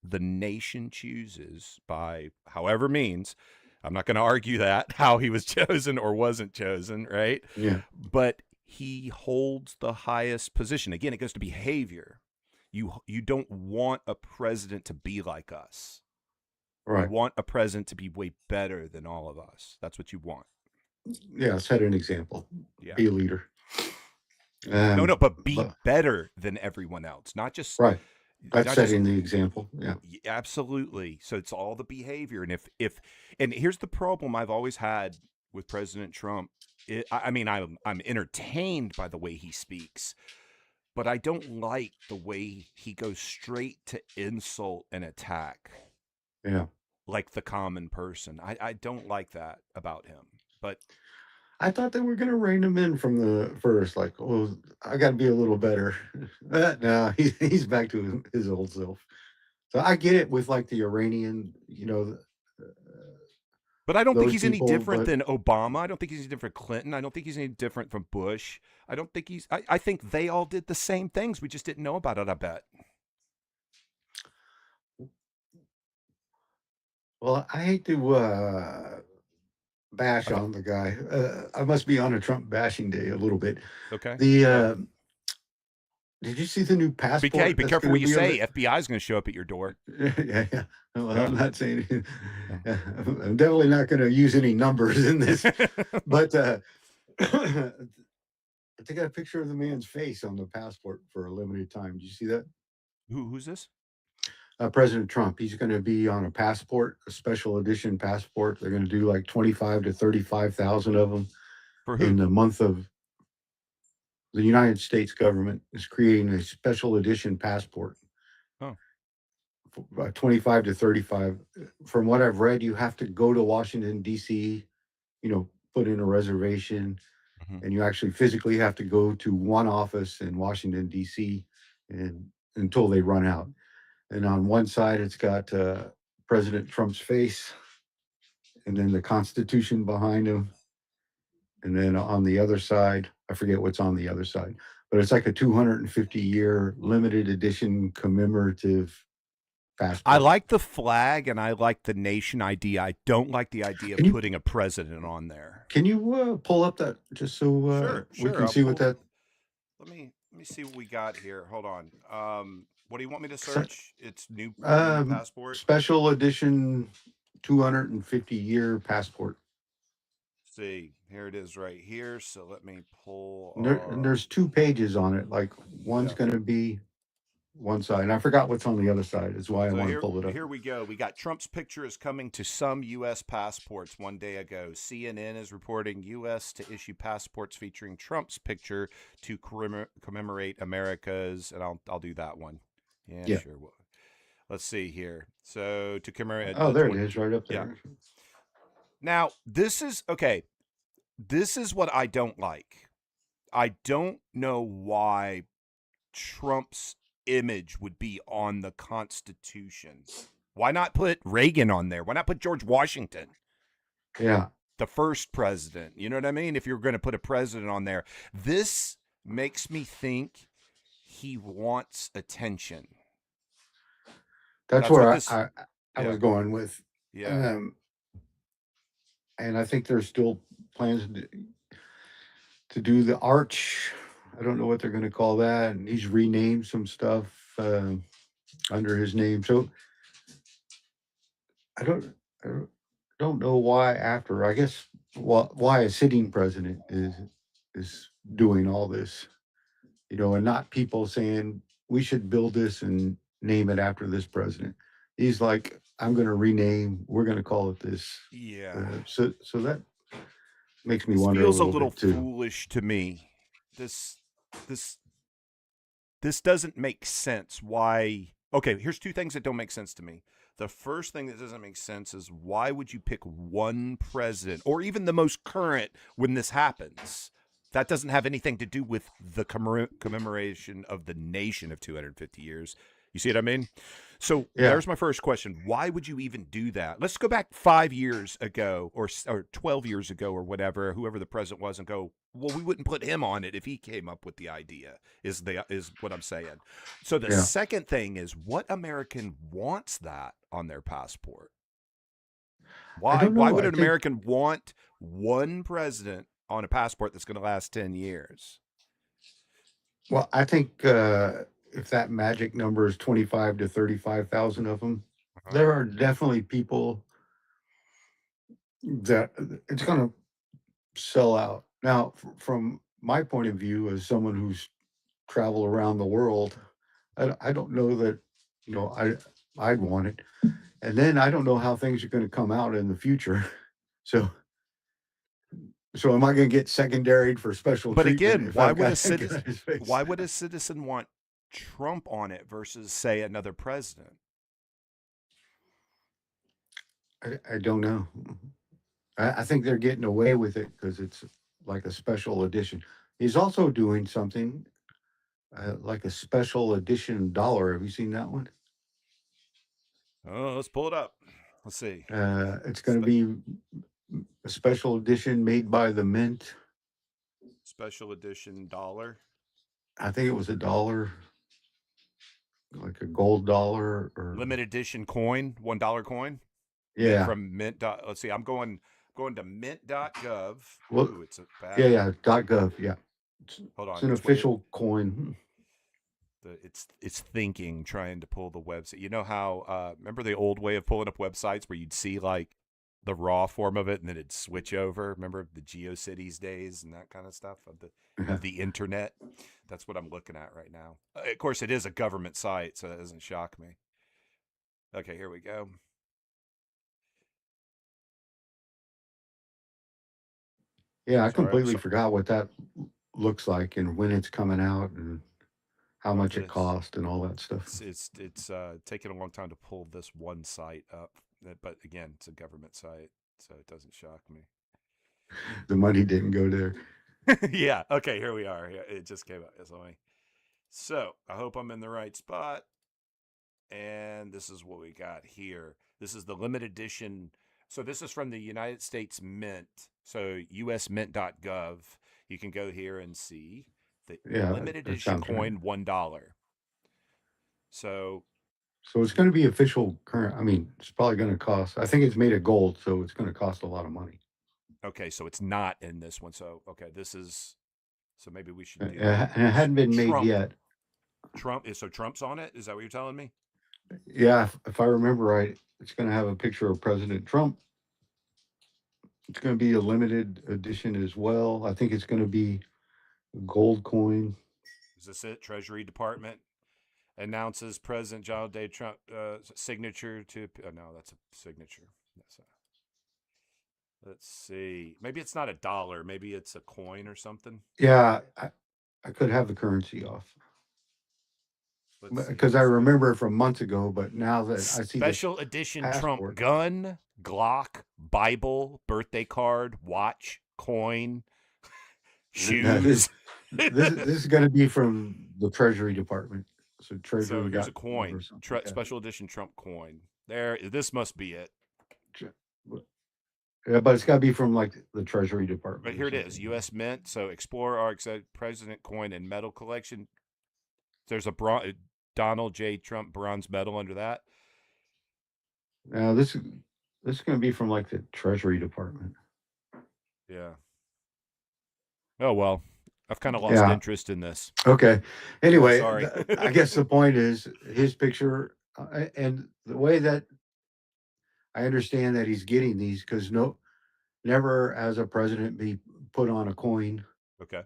the nation chooses by however means, I'm not going to argue that, how he was chosen or wasn't chosen, right? Yeah. But he holds the highest position. Again, it goes to behavior. You don't want a president to be like us. Right. You want a president to be way better than all of us. That's what you want. Yeah. Set an example. Yeah. Be a leader. No, but be but- better than everyone else, not just Right. That's not just- setting the example. Yeah. absolutely. So it's all the behavior, and and here's the problem I've always had with President Trump. I'm entertained by the way he speaks, but I don't like the way he goes straight to insult and attack, Yeah. like the common person. I don't like that about him. But I thought they were going to rein him in from the first. Like, oh, I got to be a little better. No, he's back to his old self. So I get it with like the Iranian, But I don't think those he's any people, different but- than Obama. I don't think he's any different from Clinton. I don't think he's any different from Bush. I don't think I think they all did the same things. We just didn't know about it, I bet. Well, I hate to bash on the guy. I must be on a Trump bashing day a little bit. Okay. Did you see the new passport? Be that's careful gonna what you be on say. the- FBI is going to show up at your door. Yeah. Well, I'm not saying. I'm definitely not going to use any numbers in this. But they got a picture of the man's face on the passport for a limited time. Did you see that? Who's this? President Trump. He's going to be on a passport, a special edition passport. They're going to do like 25 to 35,000 of them For in who? the month of. The United States government is creating a special edition passport. Oh. 25 to 35. From what I've read, you have to go to Washington, D.C., put in a reservation, Mhm. and you actually physically have to go to one office in Washington, D.C., and until they run out. And on one side, it's got President Trump's face, and then the Constitution behind him. And then on the other side, I forget what's on the other side, but it's like a 250-year limited edition commemorative passport. I like the flag and I like the nation ID. I don't like the idea of Can you- putting a president on there. Can you pull up that just so we Sure, can I'll see what pull- that? Let me see what we got here. Hold on. What do you want me to search? It's new passport. Special edition 250-year passport. See, here it is right here. So let me pull. And there's 2 pages on it. Like one's Yeah. going to be one side, and I forgot what's on the other side. Is why I So want here, to pull it up. here we go. We got Trump's picture is coming to some U.S. passports one day ago. CNN is reporting U.S. to issue passports featuring Trump's picture to commemorate America's, and I'll do that one. Yeah. Sure. Well, let's see here. So to commemorate. Oh, there it is, right up there. Now, this is okay. This is what I don't like. I don't know why Trump's image would be on the Constitution. Why not put Reagan on there? Why not put George Washington, Yeah. the first president? You know what I mean? If you're going to put a president on there, this makes me think he wants attention. That's That's where what I, this- I yeah. was going with. Yeah. And I think there's still plans to do the arch. I don't know what they're going to call that. And he's renamed some stuff under his name. So I don't know why after. I guess why a sitting president is doing all this, and not people saying we should build this and name it after this president. He's like, I'm going to rename. We're going to call it this. Yeah. So that makes me This wonder feels a little bit too. foolish to me. This doesn't make sense. Why? Okay, here's 2 things that don't make sense to me. The first thing that doesn't make sense is why would you pick one president or even the most current when this happens? That doesn't have anything to do with the commemoration of the nation of 250 years. You see what I mean? So Yeah. there's my first question. Why would you even do that? Let's go back 5 years ago or 12 years ago or whatever, whoever the president was, and go, Well, we wouldn't put him on it if he came up with the idea. Is what I'm saying. So the Yeah. second thing is, what American wants that on their passport? I don't Why know. would I an think, American want one president on a passport that's going to last 10 years? well, I think if that magic number is 25 to 35,000 of them, there are definitely people that it's going to sell out. Now, from my point of view, as someone who's traveled around the world, I don't know that, you know, I'd want it. And then I don't know how things are going to come out in the future. So, so am I going to get secondaried for special But treatment again, if why I've would a got citizen his face? why would a citizen want Trump on it versus, say, another president? I don't know. I think they're getting away with it because it's like a special edition. He's also doing something like a special edition dollar. Have you seen that one? Oh, let's pull it up. Let's see. It's going to be a special edition made by the Mint. Special edition dollar. I think it was $1, like a gold dollar or Limited edition coin, $1 coin. yeah. From Mint. Let's see. I'm going to mint.gov. Well, Ooh, it's a bad. yeah, .gov. Yeah, Hold on. it's an it's way- official coin. it's thinking, trying to pull the website. You know how remember the old way of pulling up websites where you'd see like the raw form of it and then it'd switch over? Remember the GeoCities days and that kind of stuff of the internet? That's what I'm looking at right now. Of course, it is a government site, so that doesn't shock me. Okay, here we go. Yeah, I Sorry, completely forgot what that looks like and when it's coming out and how much it it's- cost and all that stuff. It's taking a long time to pull this one site up, but again, it's a government site, so it doesn't shock me. The money didn't go there. Yeah. Okay. Here we are. Yeah, it just came out. So I hope I'm in the right spot. And this is what we got here. This is the limited edition. So this is from the United States Mint. So usmint.gov. You can go here and see the Yeah, limited that edition sounds right. coin, $1. So So it's going to be official current. I mean, it's probably going to cost. I think it's made of gold, so it's going to cost a lot of money. okay, so it's not in this one. So okay, this is. So maybe we should do. And it hadn't been made Trump. yet. So Trump's on it. Is that what you're telling me? Yeah, if I remember right, it's going to have a picture of President Trump. It's going to be a limited edition as well. I think it's going to be a gold coin. Is this it? Treasury Department announces President Donald J. Trump signature to. Oh, no, that's a signature. Let's see. Maybe it's not $1. Maybe it's a coin or something. Yeah, I could have the currency off Let's see. because I remember from months ago, but now that I see the Special edition Trump passport. gun, Glock, Bible, birthday card, watch, coin, No, shoes. this is going to be from the Treasury Department. So Treasury. So here's a got coin, or something. Yeah. special edition Trump coin. There, this must be it. Yeah, but it's got to be from like the Treasury Department. But or here it is, something. U.S. Mint. So Explorer RX President coin and medal collection. There's a Donald J. Trump bronze medal under that. Now this is going to be from like the Treasury Department. Yeah. Oh well, I've kind of lost Yeah. interest in this. Okay. Anyway, Sorry. I guess the point is his picture and the way that I understand that he's getting these because never as a president be put on a coin Okay.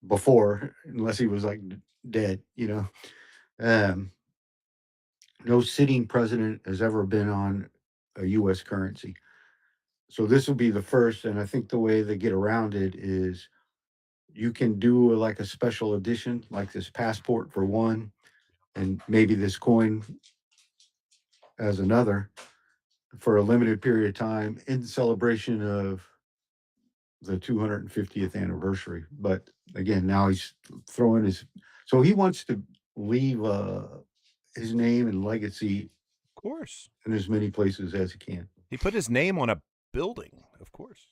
before unless he was like dead, you know. No sitting president has ever been on a U.S. currency. So this will be the first, and I think the way they get around it is you can do like a special edition, like this passport for one, and maybe this coin as another for a limited period of time in celebration of the 250th anniversary. But again, now he's throwing so he wants to leave his name and legacy Of course. in as many places as he can. He put his name on a building, of course.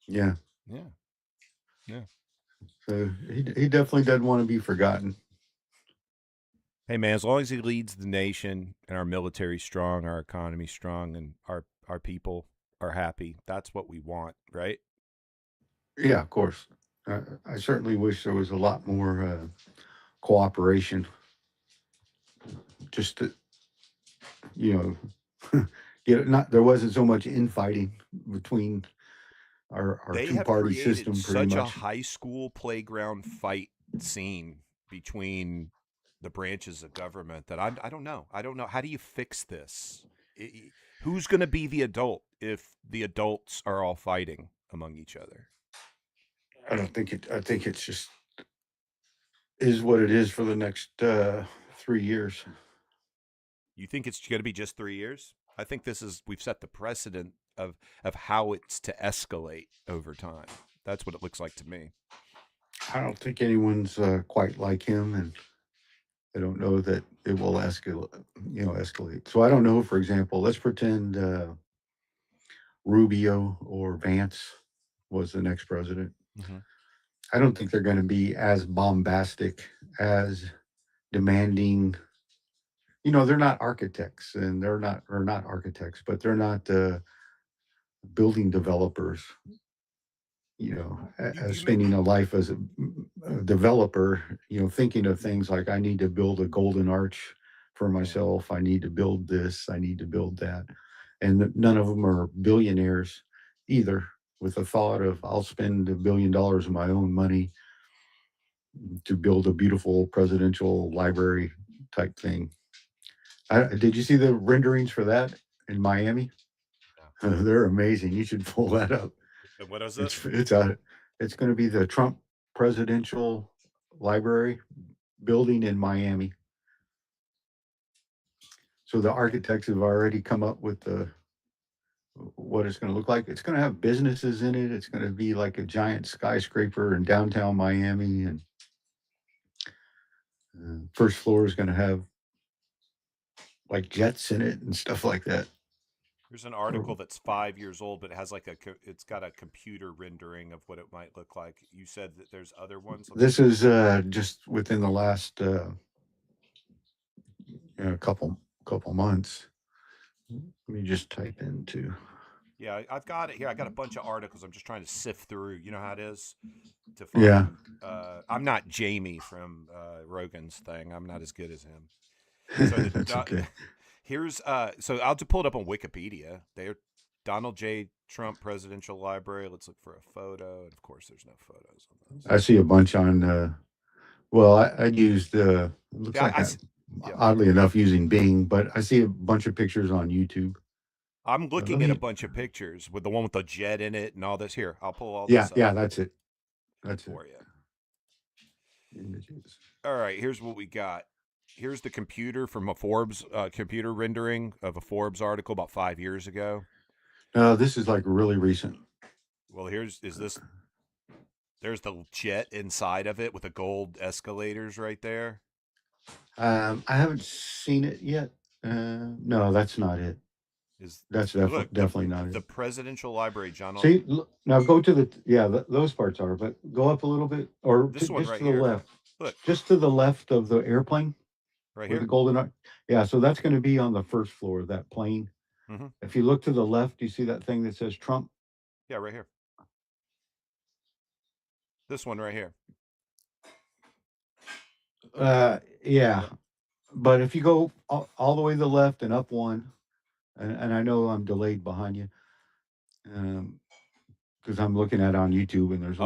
Yeah. Yeah. Yeah. So he definitely doesn't want to be forgotten. Hey man, as long as he leads the nation and our military's strong, our economy's strong, and our people are happy, that's what we want, right? Yeah, of course. I certainly wish there was a lot more cooperation. Just to, you know, not there wasn't so much infighting between our They two have party created system, pretty such a much. high school playground fight scene between the branches of government that I don't know. I don't know. How do you fix this? Who's going to be the adult if the adults are all fighting among each other? I don't think it. I think it's just is what it is for the next 3 years. You think it's going to be just 3 years? I think we've set the precedent of how it's to escalate over time. That's what it looks like to me. I don't think anyone's quite like him, and I don't know that it will escalate. So I don't know. For example, let's pretend Rubio or Vance was the next president. Mm-hmm. I don't think they're going to be as bombastic, as demanding. They're not architects, and not architects, but they're not building developers. As spending a life as a developer, thinking of things like I need to build a golden arch for myself. I need to build this. I need to build that. And none of them are billionaires either, with the thought of I'll spend $1 billion of my own money to build a beautiful presidential library type thing. Did you see the renderings for that in Miami? They're amazing. You should pull that up. What is it? It's going to be the Trump Presidential Library building in Miami. So the architects have already come up with what it's going to look like. It's going to have businesses in it. It's going to be like a giant skyscraper in downtown Miami, and first floor is going to have like jets in it and stuff like that. There's an article that's 5 years old, but it has it's got a computer rendering of what it might look like. You said that there's other ones. This is just within the last couple months. Let me just type into. Yeah, I've got it here. I got a bunch of articles. I'm just trying to sift through. You know how it is to find. Yeah. I'm not Jamie from Rogan's thing. I'm not as good as him. So That's okay. Here's so I'll just pull it up on Wikipedia. They're Donald J. Trump Presidential Library. Let's look for a photo. And of course, there's no photos on those. I see a bunch on. Well, I used. Looks like oddly enough using Bing, but I see a bunch of pictures on YouTube. I'm looking at a bunch of pictures with the one with the jet in it and all this. Here, I'll pull all this Yeah, up. yeah, that's it. That's for it. you. Images. All right, here's what we got. Here's the computer from a Forbes computer rendering of a Forbes article about 5 years ago. This is like really recent. Well, there's the jet inside of it with the gold escalators right there. I haven't seen it yet. No, that's not it. That's definitely not it. The Presidential Library, John. See, now go to those parts are, but go up a little bit, or this one just right to the here. left. Look, just to the left of the airplane. Right here. The golden arch. Yeah, so that's going to be on the first floor of that plane. Mm-hmm. If you look to the left, you see that thing that says Trump? Yeah, right here. This one right here. Yeah. But if you go all the way to the left and up one, and I know I'm delayed behind you, because I'm looking at it on YouTube and there's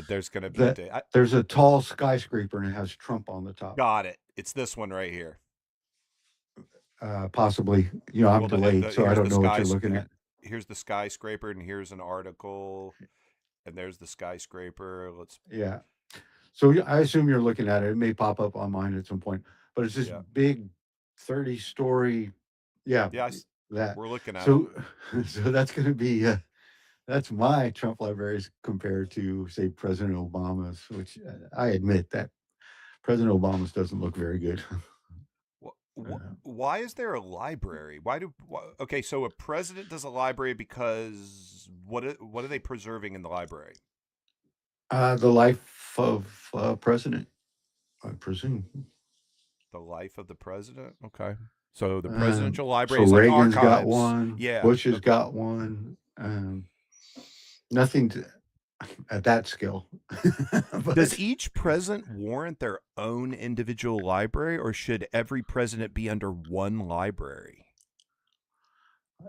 there's going to be there's a tall skyscraper and it has Trump on the top. Got it. It's this one right here. Possibly. I'm delayed, so I don't know what you're looking at. Here's the skyscraper, and here's an article, and there's the skyscraper. Yeah. So I assume you're looking at it. It may pop up on mine at some point, but it's this big 30-story. Yeah. Yeah. That we're looking at. So that's going to be. That's my Trump libraries compared to, say, President Obama's, which I admit that President Obama's doesn't look very good. Why is there a library? Okay, so a president does a library because what are they preserving in the library? The life of president, I presume. The life of the president. Okay. So the Um, presidential so library is like Reagan's got archives. one. Yeah. Bush has Okay. got one. Nothing at that scale. Does But each president warrant their own individual library, or should every president be under one library?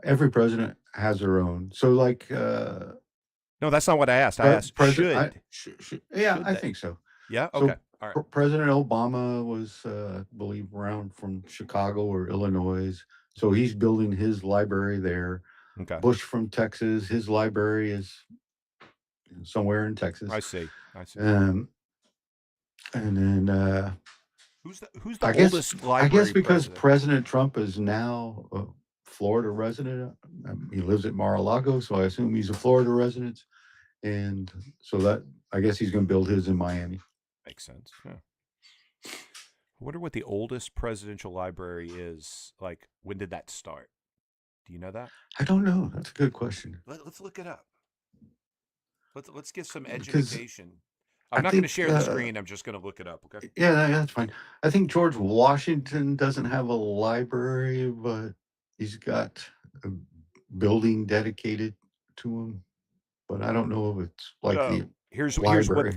every president has their own. So, like, No, that's not what I asked. I asked president, yeah, should I they? think so. Yeah. So, Okay. All right. President Obama was, I believe, around from Chicago or Illinois. So he's building his library there. Okay. Bush from Texas, his library is somewhere in Texas. I see. And then Who's the I oldest guess library because president? President Trump is now a Florida resident, he lives at Mar-a-Lago, so I assume he's a Florida resident, and so that I guess he's going to build his in Miami. Makes sense. Yeah. I wonder what the oldest presidential library is. Like, when did that start? Do you know that? I don't know. That's a good question. Let's look it up. Let's get some Because education. I I'm not going to think, share the screen. I'm just going to look it up. Okay. yeah, that's fine. I think George Washington doesn't have a library, but he's got a building dedicated to him. But I don't know if it's like the Here's library.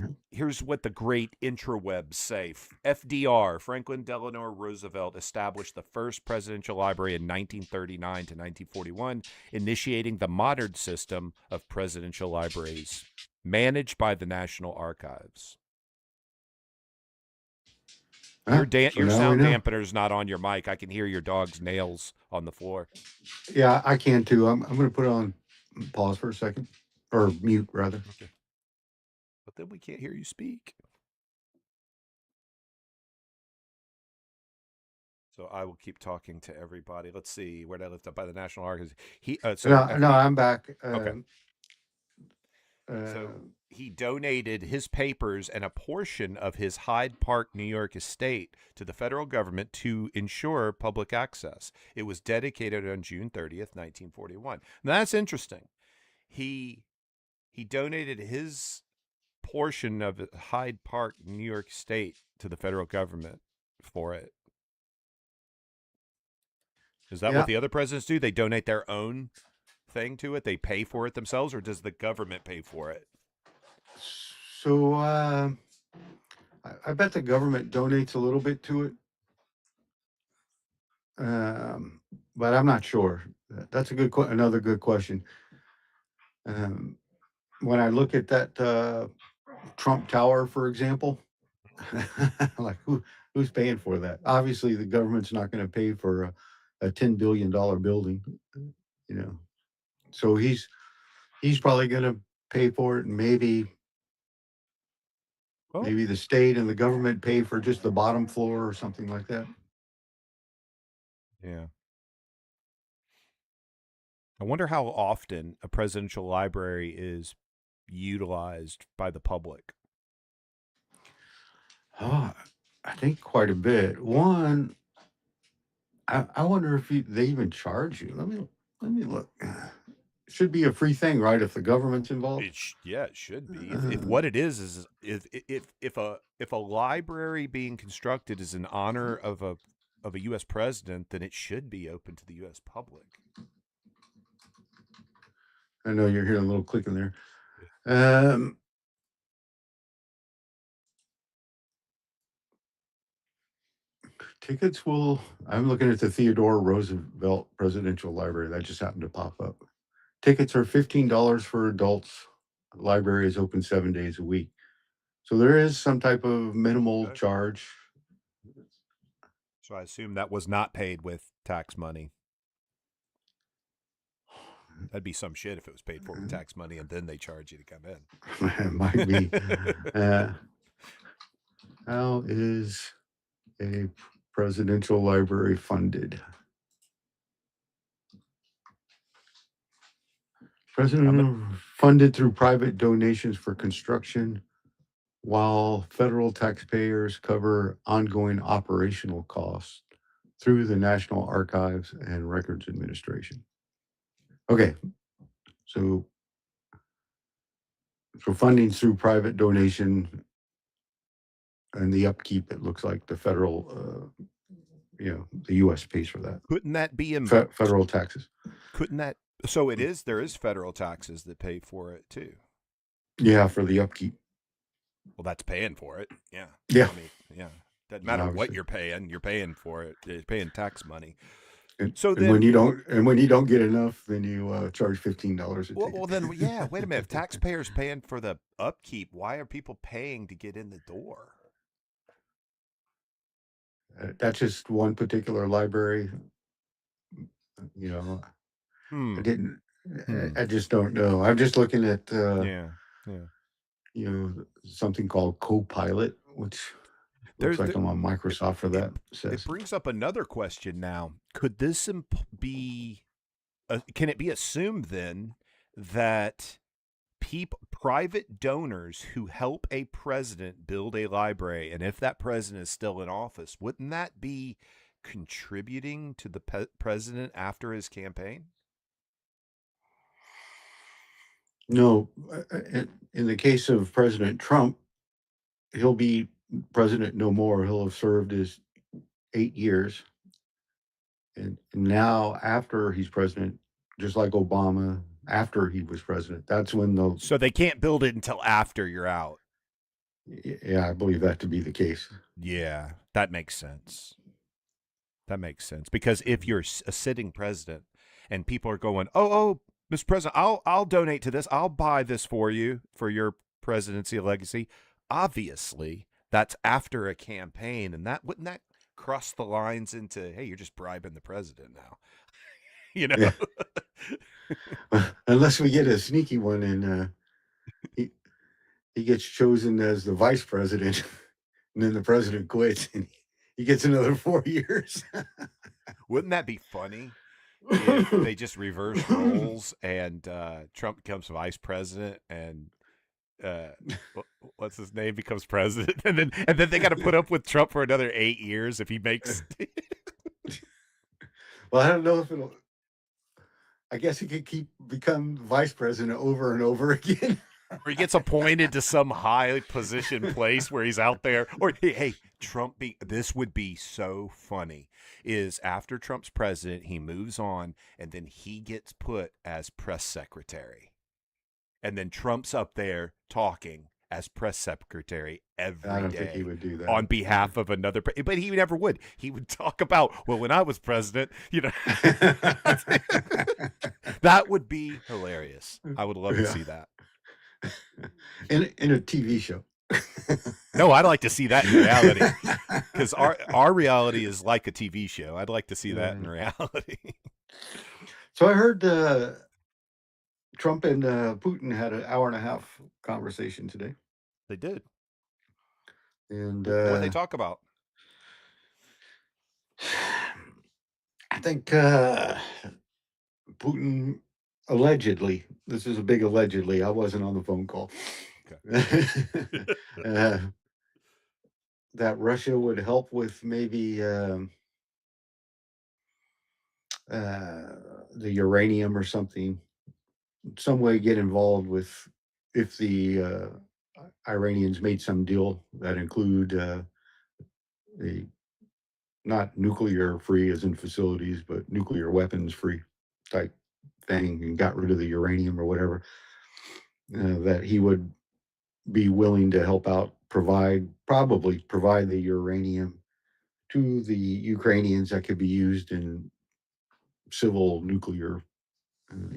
what the great intrawebs say. FDR, Franklin Delano Roosevelt, established the first presidential library in 1939 to 1941, initiating the modern system of presidential libraries managed by the National Archives. Your So now sound we know. dampener's not on your mic. I can hear your dog's nails on the floor. Yeah, I can too. I'm going to put it on pause for a second, or mute rather. Okay. But then we can't hear you speak. So I will keep talking to everybody. Let's see, where did I lift up by the National Archives? No, I'm back. Okay. So he donated his papers and a portion of his Hyde Park, New York estate to the federal government to ensure public access. It was dedicated on June 30th, 1941. Now, that's interesting. He donated his portion of Hyde Park, New York estate to the federal government for it. Is that what the other presidents do? They donate their own thing to it? They pay for it themselves, or does the government pay for it? So I bet the government donates a little bit to it, but I'm not sure. That's another good question. When I look at that Trump Tower, for example, like who's paying for that? Obviously, the government's not going to pay for a $10 billion building, you know. So he's probably going to pay for it, and maybe the state and the government pay for just the bottom floor or something like that. Yeah. I wonder how often a presidential library is utilized by the public. Oh, I think quite a bit. One, I wonder if they even charge you. Let me look. It should be a free thing, right? If the government's involved. It should be. If what it is if a library being constructed is in honor of a U.S. president, then it should be open to the U.S. public. I know you're hearing a little clicking there. Tickets I'm looking at the Theodore Roosevelt Presidential Library. That just happened to pop up. Tickets are $15 for adults. The library is open 7 days a week. So there is some type of minimal charge. So I assume that was not paid with tax money. That'd be some shit if it was paid for with tax money and then they charge you to come in. It might be. How is a presidential library funded? Funded through private donations for construction, while federal taxpayers cover ongoing operational costs through the National Archives and Records Administration. Okay, so So funding's through private donation, and the upkeep, it looks like the federal, the U.S. pays for that. Couldn't that be Federal taxes. Couldn't that? So it is. There is federal taxes that pay for it too. Yeah, for the upkeep. Well, that's paying for it. Yeah. Yeah. I mean, yeah. Doesn't matter what Obviously. you're paying for it. You're paying tax money. And, So and then, when you don't get enough, then you charge $15 a ticket. well, then, yeah. Wait a minute. If taxpayers paying for the upkeep, why are people paying to get in the door? That's just one particular library. You know, Hmm. I didn't. Hmm. I just don't know. I'm just looking at Yeah. something called Copilot, which looks like I'm on Microsoft for that. It brings up another question now. Could this be? Can it be assumed then that private donors who help a president build a library, and if that president is still in office, wouldn't that be contributing to the president after his campaign? No, in the case of President Trump, he'll be president no more. He'll have served his 8 years. And now, after he's president, just like Obama, after he was president, that's when So they can't build it until after you're out. Yeah, I believe that to be the case. Yeah, that makes sense. That makes sense. Because if you're a sitting president and people are going, oh, Mr. President, I'll donate to this. I'll buy this for you for your presidency legacy. Obviously, that's after a campaign, and wouldn't that cross the lines into, hey, you're just bribing the president now, you know? Yeah. Unless we get a sneaky one and he gets chosen as the vice president, and then the president quits, and he gets another 4 years. Wouldn't that be funny? If they just reverse roles and Trump becomes vice president and what's his name becomes president, and then they got to put up with Trump for another 8 years if he makes. Well, I don't know if it'll. I guess he could become vice president over and over again. Or he gets appointed to some high position place where he's out there. Or hey, Trump this would be so funny. Is after Trump's president, he moves on, and then he gets put as press secretary. And then Trump's up there talking as press secretary every day. I don't think he would do that on behalf of another. But he never would. He would talk about, well, when I was president, that would be hilarious. I would love to see that. In a TV show. No, I'd like to see that in reality, because our reality is like a TV show. I'd like to see that in reality. So I heard Trump and Putin had an hour and a half conversation today. They did. And what did they talk about? I think Putin allegedly, this is a big allegedly, I wasn't on the phone call, that Russia would help with maybe the uranium or something, some way get involved with if the Iranians made some deal that include not nuclear free as in facilities, but nuclear weapons free type thing, and got rid of the uranium or whatever, that he would be willing to help out, probably provide the uranium to the Ukrainians that could be used in civil nuclear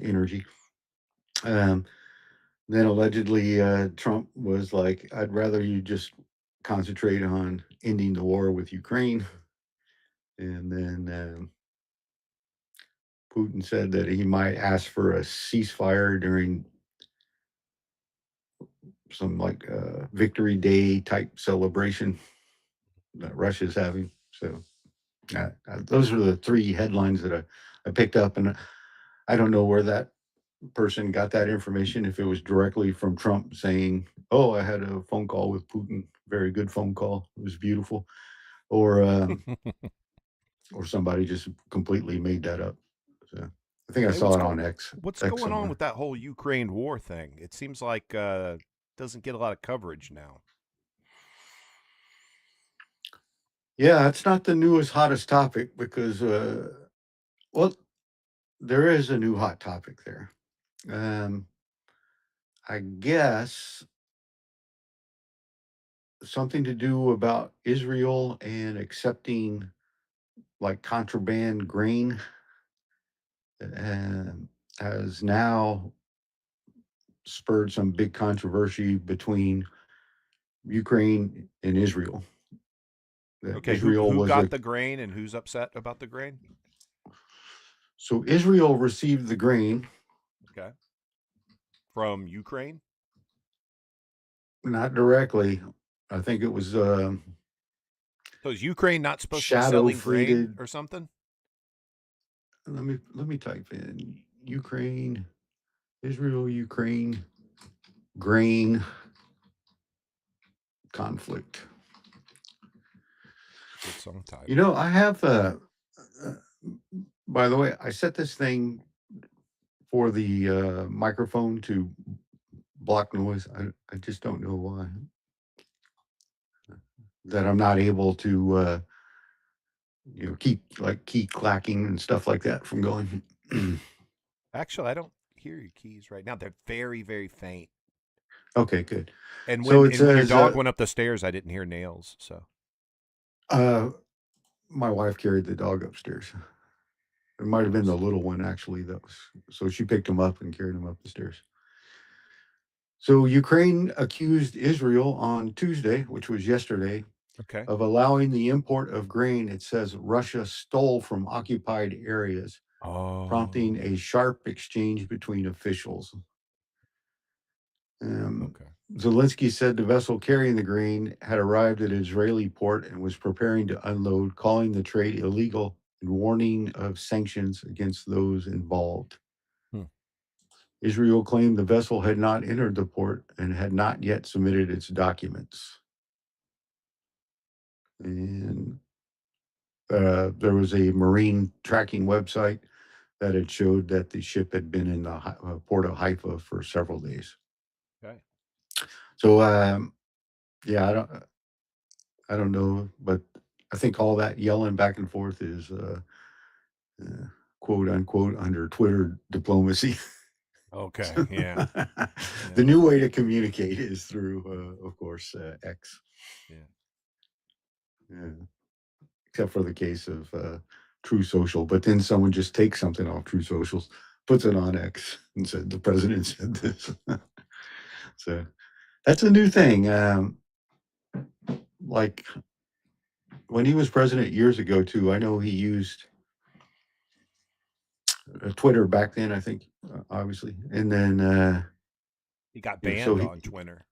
energy. Then allegedly Trump was like, I'd rather you just concentrate on ending the war with Ukraine. And then Putin said that he might ask for a ceasefire during some like Victory Day type celebration that Russia's having. So those are the three headlines that I picked up, and I don't know where that person got that information, if it was directly from Trump saying, oh, I had a phone call with Putin, very good phone call, it was beautiful, or somebody just completely made that up. So I think I saw it on X. What's X going somewhere. on with that whole Ukraine war thing? It seems like doesn't get a lot of coverage now. Yeah, it's not the newest, hottest topic because, well, there is a new hot topic there. I guess something to do about Israel and accepting like contraband grain has now spurred some big controversy between Ukraine and Israel. Okay, Israel who was got the grain and who's upset about the grain? so Israel received the grain, Okay. From Ukraine? not directly. I think it was So is Ukraine not supposed to be shadow selling grain fleeted. or something? Let me type in Ukraine, Israel, Ukraine, grain conflict. Good song title. You know, I have by the way, I set this thing for the microphone to block noise. I just don't know why. That I'm not able to keep like key clacking and stuff like that from going. Actually, I don't hear your keys right now. They're very, very faint. Okay, good. And So when it when your says, dog went up the stairs, I didn't hear nails. So my wife carried the dog upstairs. It might have been the little one actually that was, so she picked him up and carried him up the stairs. So Ukraine accused Israel on Tuesday, which was yesterday, okay. of allowing the import of grain it says Russia stole from occupied areas, prompting a sharp exchange between officials. Okay. Zelensky said the vessel carrying the grain had arrived at an Israeli port and was preparing to unload, calling the trade illegal and warning of sanctions against those involved. Israel claimed the vessel had not entered the port and had not yet submitted its documents. And there was a marine tracking website that had showed that the ship had been in the port of Haifa for several days. Okay. So, yeah, I don't know, but I think all that yelling back and forth is quote unquote under Twitter diplomacy. Okay. Yeah. The new way to communicate is through, of course, X. Yeah. Except for the case of True Social, but then someone just takes something off True Socials, puts it on X, and said the president said this. So that's a new thing. Like when he was president years ago, too, I know he used Twitter back then, I think, obviously. And then he got yeah, banned so he- on Twitter.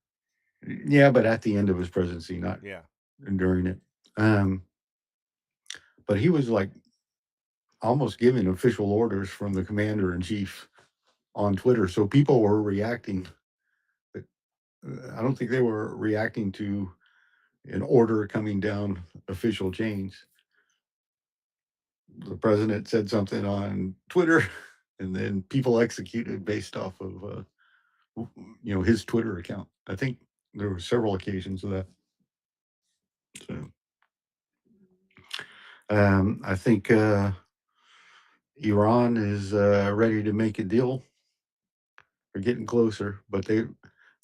yeah, but at the end of his presidency, not Yeah. during it. But he was like almost giving official orders from the commander in chief on Twitter. So people were reacting. I don't think they were reacting to an order coming down official chains. The president said something on Twitter, and then people executed based off of his Twitter account. I think there were several occasions of that. So I think Iran is ready to make a deal. They're getting closer, but they're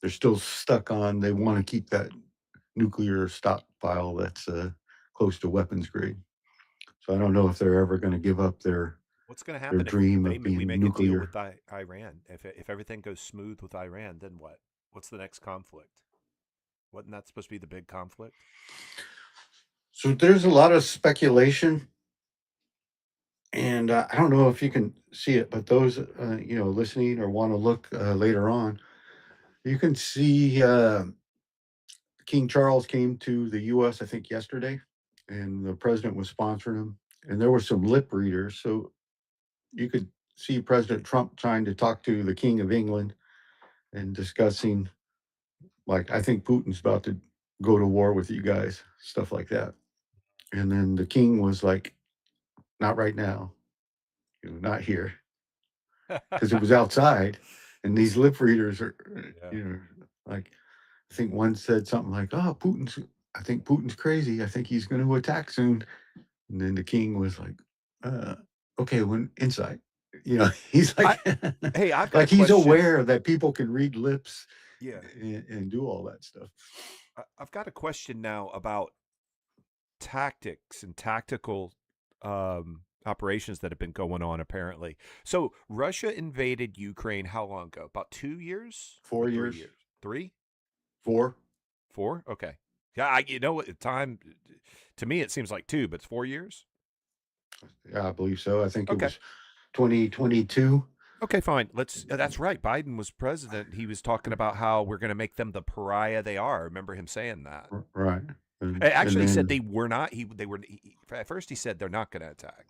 still stuck on. They want to keep that nuclear stockpile that's close to weapons grade. So I don't know if they're ever going to give up their What's going to happen if dream we of being make a deal nuclear. with Iran? If everything goes smooth with Iran, then what? What's the next conflict? Wasn't that supposed to be the big conflict? So there's a lot of speculation, and I don't know if you can see it, but those listening or want to look later on, you can see King Charles came to the U.S. I think yesterday, and the president was sponsoring him, and there were some lip readers, so you could see President Trump trying to talk to the King of England and discussing, like, I think Putin's about to go to war with you guys, stuff like that. And then the king was like, not right now, not here, because it was outside. And these lip readers are, like, I think one said something like, "Oh, I think Putin's crazy. I think he's going to attack soon." And then the king was like, uh, "Okay, when insight." He's I like, hey, I've got a like he's question. aware that people can read lips Yeah. and do all that stuff. I've got a question now about tactics and tactical operations that have been going on apparently. So Russia invaded Ukraine how long ago? About 2 years or 4 years, 3 years? 3? 4. 4? Okay. Yeah, you know what? Time to me it seems like 2, but it's 4 years. Yeah, I believe so. I think it Okay. was 2022. Okay, fine. That's right. Biden was president. He was talking about how we're going to make them the pariah they are. I remember him saying that. Right. Actually, he said then they were not. At first he said they're not going to attack.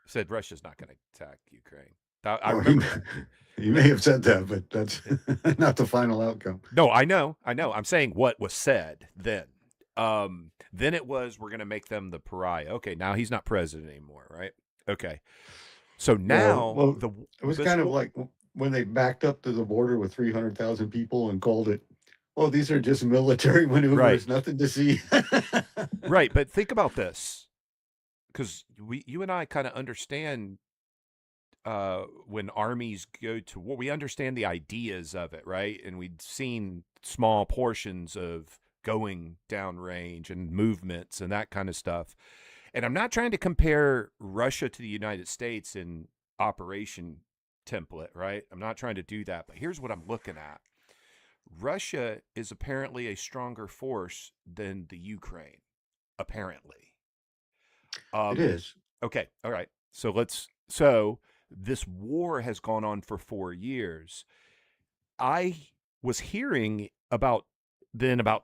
Said Russia's not going to attack Ukraine. I Well, remember. he may have said that, but that's not the final outcome. No, I know. I'm saying what was said then. Then it was we're going to make them the pariah. Okay, now he's not president anymore, right? Okay. So now Well, it was kind of like when they backed up to the border with 300,000 people and called it, "Oh, these are just military maneuvers, Right. nothing to see." Right, but think about this, because you and I kind of understand when armies go to war. We understand the ideas of it, right? And we've seen small portions of going downrange and movements and that kind of stuff. And I'm not trying to compare Russia to the United States in operation template, right? I'm not trying to do that. But here's what I'm looking at. Russia is apparently a stronger force than the Ukraine, apparently. It is. Okay, all right. So this war has gone on for 4 years. I was hearing about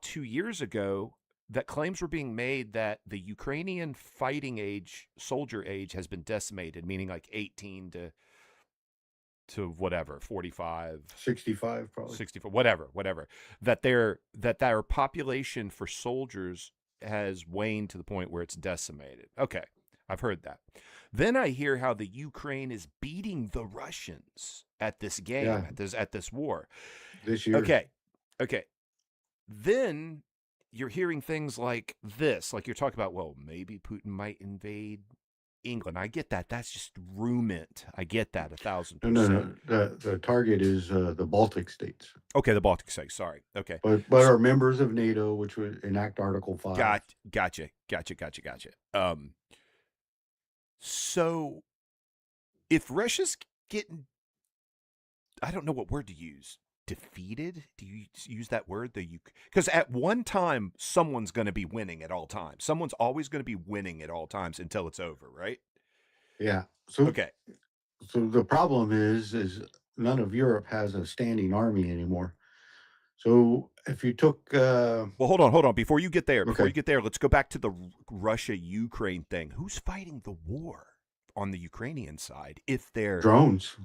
2 years ago that claims were being made that the Ukrainian fighting age, soldier age, has been decimated, meaning like 18 to whatever, 45, 65 probably. 64, whatever. That their population for soldiers has waned to the point where it's decimated. Okay, I've heard that. Then I hear how the Ukraine is beating the Russians at this game, Yeah. at this war. This year. Okay. Then you're hearing things like this, like you're talking about, well, maybe Putin might invade England. I get that. That's just rument. I get that 1,000%. No. The target is the Baltic states. Okay, the Baltic states. Sorry. Okay. But are members of NATO, which would enact Article 5. Gotcha. So if Russia's getting, I don't know what word to use. Defeated? Do you use that word? Because at one time, someone's going to be winning at all times. Someone's always going to be winning at all times until it's over, right? Yeah. So Okay. So the problem is none of Europe has a standing army anymore. So if you took Well, hold on. Before you get there, Okay. let's go back to the Russia-Ukraine thing. Who's fighting the war on the Ukrainian side if they're drones.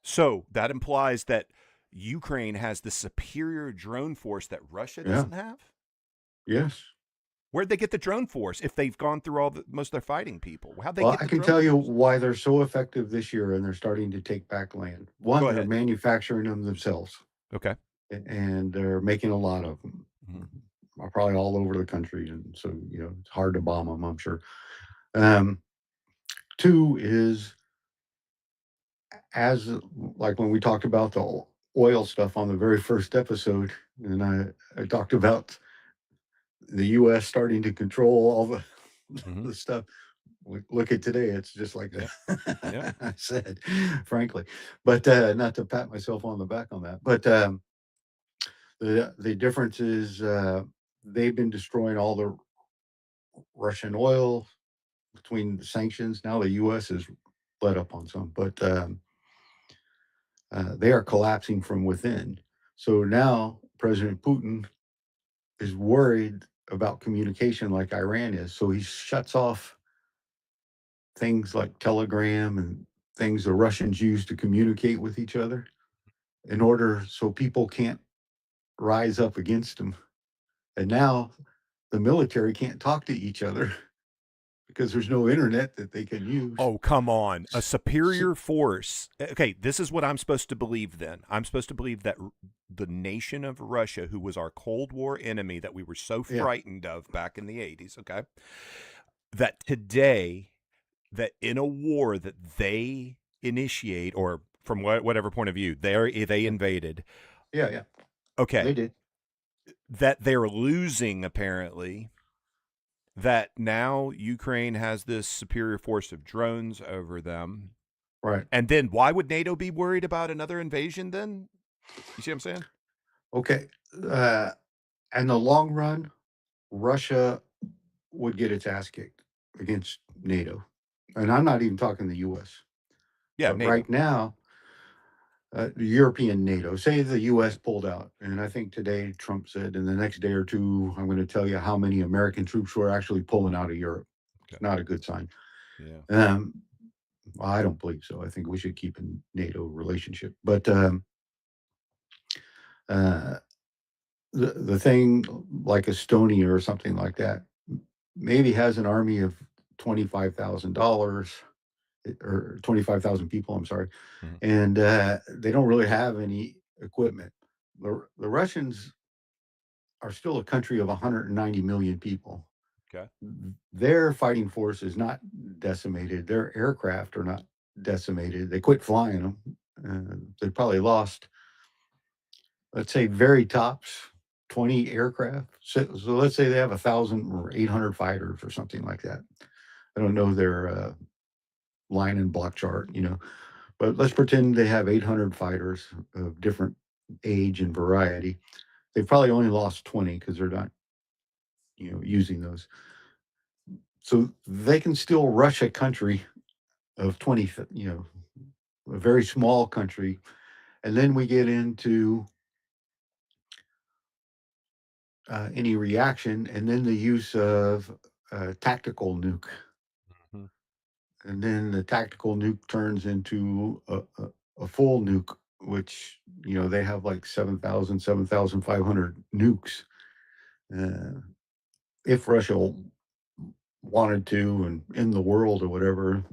So that implies that Ukraine has the superior drone force that Russia doesn't have? Yes. Where'd they get the drone force if they've gone through most of their fighting people? How'd they Well, get the I can drone tell you force? why they're so effective this year, and they're starting to take back land. One, Go they're ahead. manufacturing them themselves, Okay. and they're making a lot of them, probably all over the country, and so it's hard to bomb them, I'm sure. Two is as like when we talked about the oil stuff on the very first episode, and I talked about the U.S. starting to control all the stuff. Look at today; it's just like that. I said, frankly, but not to pat myself on the back on that. But the difference is they've been destroying all the Russian oil between the sanctions. Now the U.S. has let up on some, but they are collapsing from within. So now President Putin is worried about communication like Iran is. So he shuts off things like Telegram and things the Russians use to communicate with each other in order so people can't rise up against him. And now the military can't talk to each other because there's no internet that they can use. Oh, come on. A superior force. Okay, this is what I'm supposed to believe then. I'm supposed to believe that the nation of Russia, who was our Cold War enemy that we were so Yeah. frightened of back in the 80s, okay, that today, that in a war that they initiate, or from whatever point of view, they invaded, Yeah, okay, they did. that they're losing apparently, that now Ukraine has this superior force of drones over them. Right. And then why would NATO be worried about another invasion then? You see what I'm saying? Okay. In the long run, Russia would get its ass kicked against NATO. And I'm not even talking the US. Yeah, But NATO. right now, the European NATO, say the US pulled out. And I think today Trump said in the next day or two, I'm going to tell you how many American troops were actually pulling out of Europe. Okay. It's not a good sign. Yeah. Well, I don't believe so. I think we should keep a NATO relationship. But the thing like Estonia or something like that maybe has an army of $25,000 or 25,000 people. I'm sorry, Mhm. and they don't really have any equipment. The Russians are still a country of 190 million people. Okay. Their fighting force is not decimated. Their aircraft are not decimated. They quit flying them. They probably lost, let's say, very tops 20 aircraft. So let's say they have 1,000 or 800 fighters or something like that. I don't know their line and block chart, but let's pretend they have 800 fighters of different age and variety. They've probably only lost 20 because they're not, using those. So they can still rush a country of 20, a very small country. And then we get into any reaction, and then the use of tactical nuke. Mhm. And then the tactical nuke turns into a full nuke, which, they have like 7,000, 7,500 nukes. If Russia wanted to, and in the world or whatever,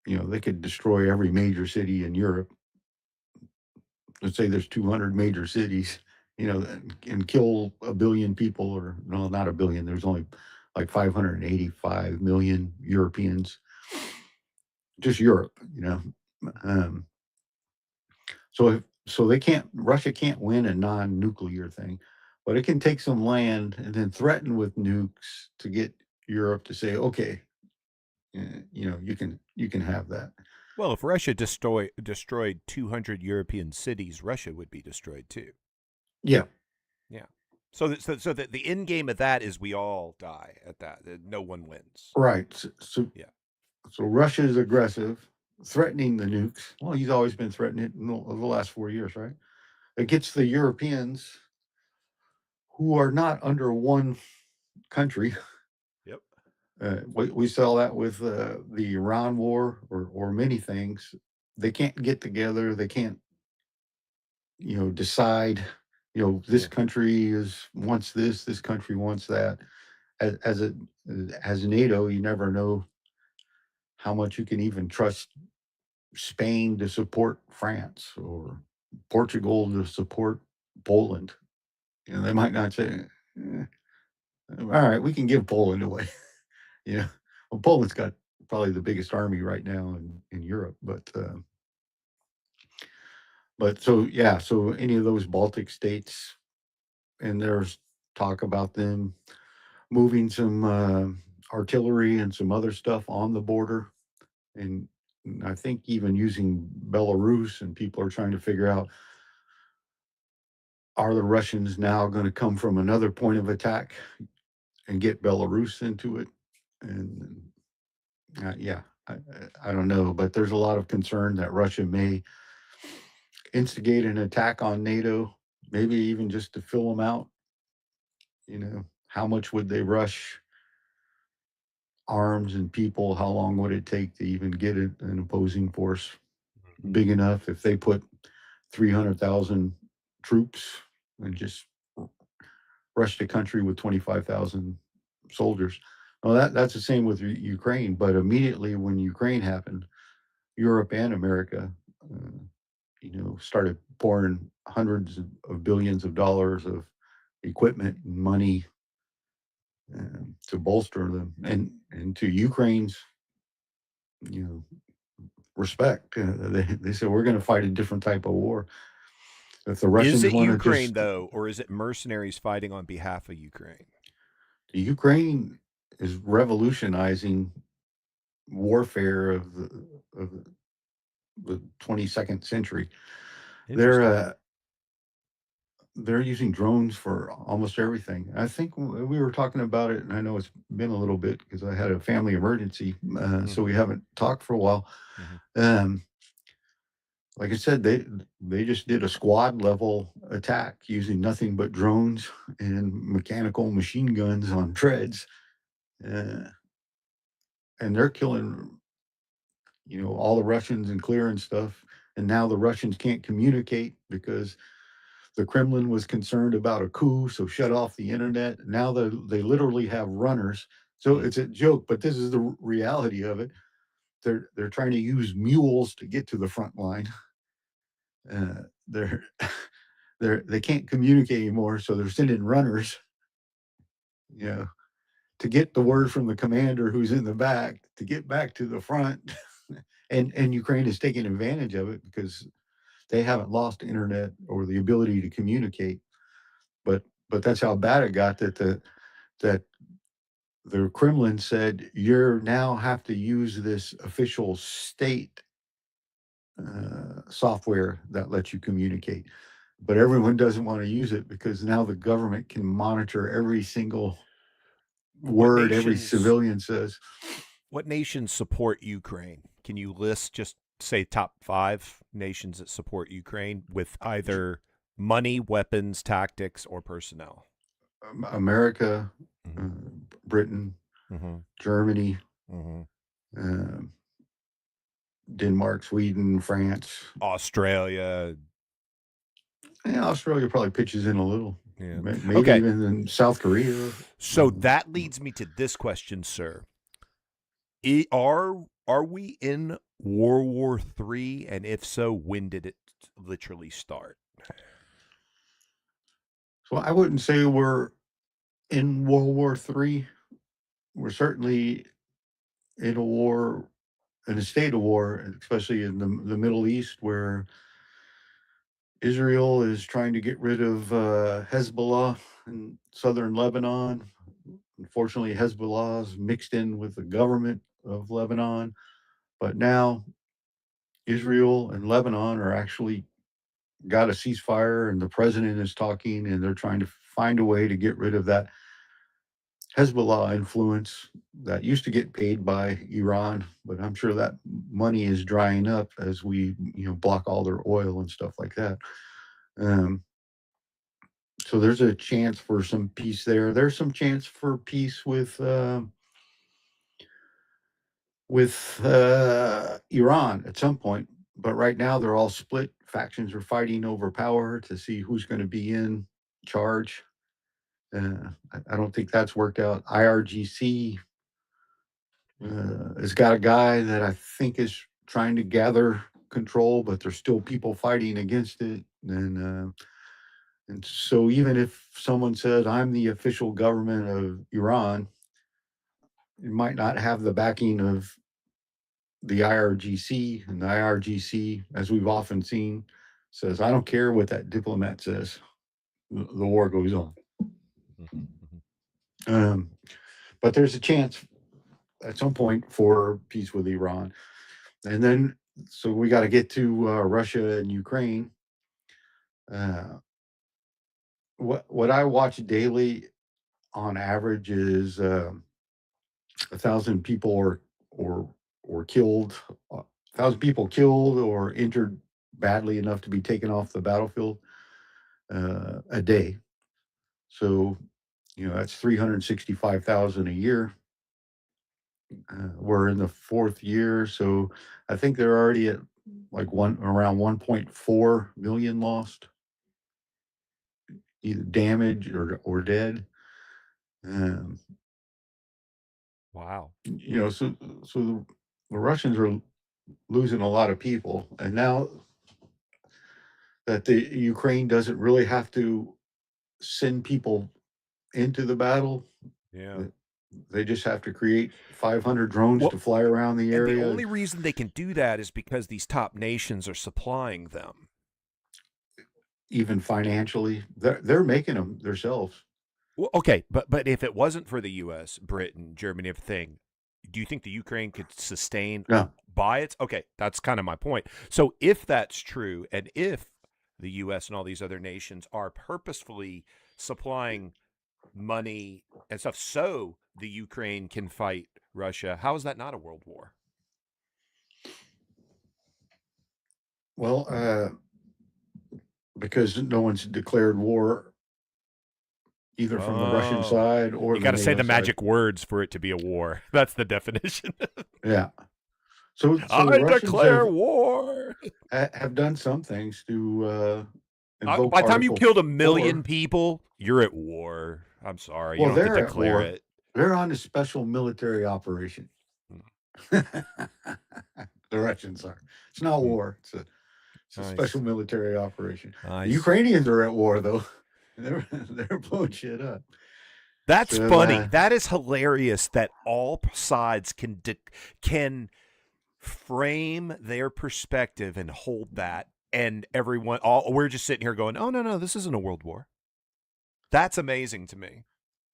they could destroy every major city in Europe. Let's say there's 200 major cities, and kill a billion people, or no, not a billion. There's only like 585 million Europeans, just Europe, So Russia can't win a non-nuclear thing, but it can take some land and then threaten with nukes to get Europe to say, okay, you can have that. Well, if Russia destroyed 200 European cities, Russia would be destroyed too. Yeah. Yeah. So the end game of that is we all die at that. No one wins. Right. So Yeah. So Russia is aggressive, threatening the nukes. Well, he's always been threatening it in the last 4 years, right? It gets the Europeans, who are not under one country. Yep. We saw that with the Iran war, or many things. They can't get together. They can't, decide. This Yeah. country wants this country wants that. As NATO, you never know how much you can even trust Spain to support France, or Portugal to support Poland. They might not say, all right, we can give Poland away. Well, Poland's got probably the biggest army right now in Europe, but so any of those Baltic states, and there's talk about them moving some artillery and some other stuff on the border, and I think even using Belarus, and people are trying to figure out, are the Russians now going to come from another point of attack and get Belarus into it? And I don't know, but there's a lot of concern that Russia may instigate an attack on NATO, maybe even just to fill them out. How much would they rush arms and people? How long would it take to even get an opposing force big enough? If they put 300,000 troops and just rush the country with 25,000 soldiers, Well, that's the same with Ukraine. But immediately when Ukraine happened, Europe and America, uh, started pouring hundreds of billions of dollars of equipment and money to bolster them, and to Ukraine's, you know, respect. They said we're going to fight a different type of war. If the Is Russians it want to Ukraine just, though, or is it mercenaries fighting on behalf of Ukraine? Ukraine is revolutionizing warfare of the 22nd century. They're Interesting. they're using drones for almost everything. I think we were talking about it, and I know it's been a little bit because I had a family emergency, so we haven't talked for a while. Um, like I said, they just did a squad level attack using nothing but drones and mechanical machine guns on treads, uh, and they're killing all the Russians and clearing stuff. And now the Russians can't communicate because the Kremlin was concerned about a coup, so shut off the internet. Now they literally have runners. So it's a joke, but this is the reality of it. They're trying to use mules to get to the front line. They're they can't communicate anymore, so they're sending runners, you know, to get the word from the commander who's in the back to get back to the front. And Ukraine is taking advantage of it because they haven't lost internet or the ability to communicate. But that's how bad it got that the Kremlin said you now have to use this official state software that lets you communicate. But everyone doesn't want to use it because now the government can monitor every single What word every nations civilian says. what nations support Ukraine? Can you list just say top 5 nations that support Ukraine with either money, weapons, tactics, or personnel? America, Mm-hmm. Britain, Mm-hmm. Germany, Mm-hmm. um, Denmark, Sweden, France. Australia. Yeah, Australia probably pitches in a little. Yeah. Maybe Okay. even in South Korea. So that leads me to this question, sir. Are we in World War III? And if so, when did it literally start? So I wouldn't say we're in World War III. We're certainly in a war, in a state of war, especially in the Middle East, where Israel is trying to get rid of Hezbollah in southern Lebanon. Unfortunately, Hezbollah is mixed in with the government of Lebanon. But now Israel and Lebanon are actually got a ceasefire, and the president is talking, and they're trying to find a way to get rid of that Hezbollah influence that used to get paid by Iran, but I'm sure that money is drying up as we, block all their oil and stuff like that. Um, so there's a chance for some peace there. There's some chance for peace with Iran at some point, but right now they're all split. Factions are fighting over power to see who's going to be in charge. I don't think that's worked out. IRGC has got a guy that I think is trying to gather control, but there's still people fighting against it. And so even if someone says I'm the official government of Iran, it might not have the backing of the IRGC, and the IRGC, as we've often seen, says, I don't care what that diplomat says. The war goes on. But there's a chance at some point for peace with Iran. And then, so we got to get to Russia and Ukraine. What I watch daily on average is 1,000 people or killed, 1,000 people killed or injured badly enough to be taken off the battlefield a day. So, that's 365,000 a year. We're in the 4th year, so I think they're already at like around 1.4 million lost, either damaged or dead. Um, Wow. So the Russians are losing a lot of people, and now that the Ukraine doesn't really have to send people into the battle, Yeah. they just have to create 500 drones Well, to fly around the and the area. only reason they can do that is because these top nations are supplying them. Even financially, they're making them themselves. Well, okay, but if it wasn't for the U.S., Britain, Germany, everything, do you think the Ukraine could sustain No, by its? Okay, that's kind of my point. So if that's true, and if the U.S. and all these other nations are purposefully supplying money and stuff so the Ukraine can fight Russia, how is that not a world war? well, because no one's declared war either from the Russian Oh, side or you the got to say NATO the side. magic words for it to be a war. That's the definition. Yeah. So the I Russians declare war. have done some things to invoke By the time you Article killed 1 million 4. people, you're at war. I'm sorry. You Well, don't have to they're at declare war. it. They're on a special military operation. The Russians are. It's not war. It's a Nice. special military operation. Nice. The Ukrainians are at war though. They're blowing shit up. That's So, funny. That is hilarious that all sides can frame their perspective and hold that, and everyone, we're just sitting here going, "Oh no, this isn't a world war." That's amazing to me.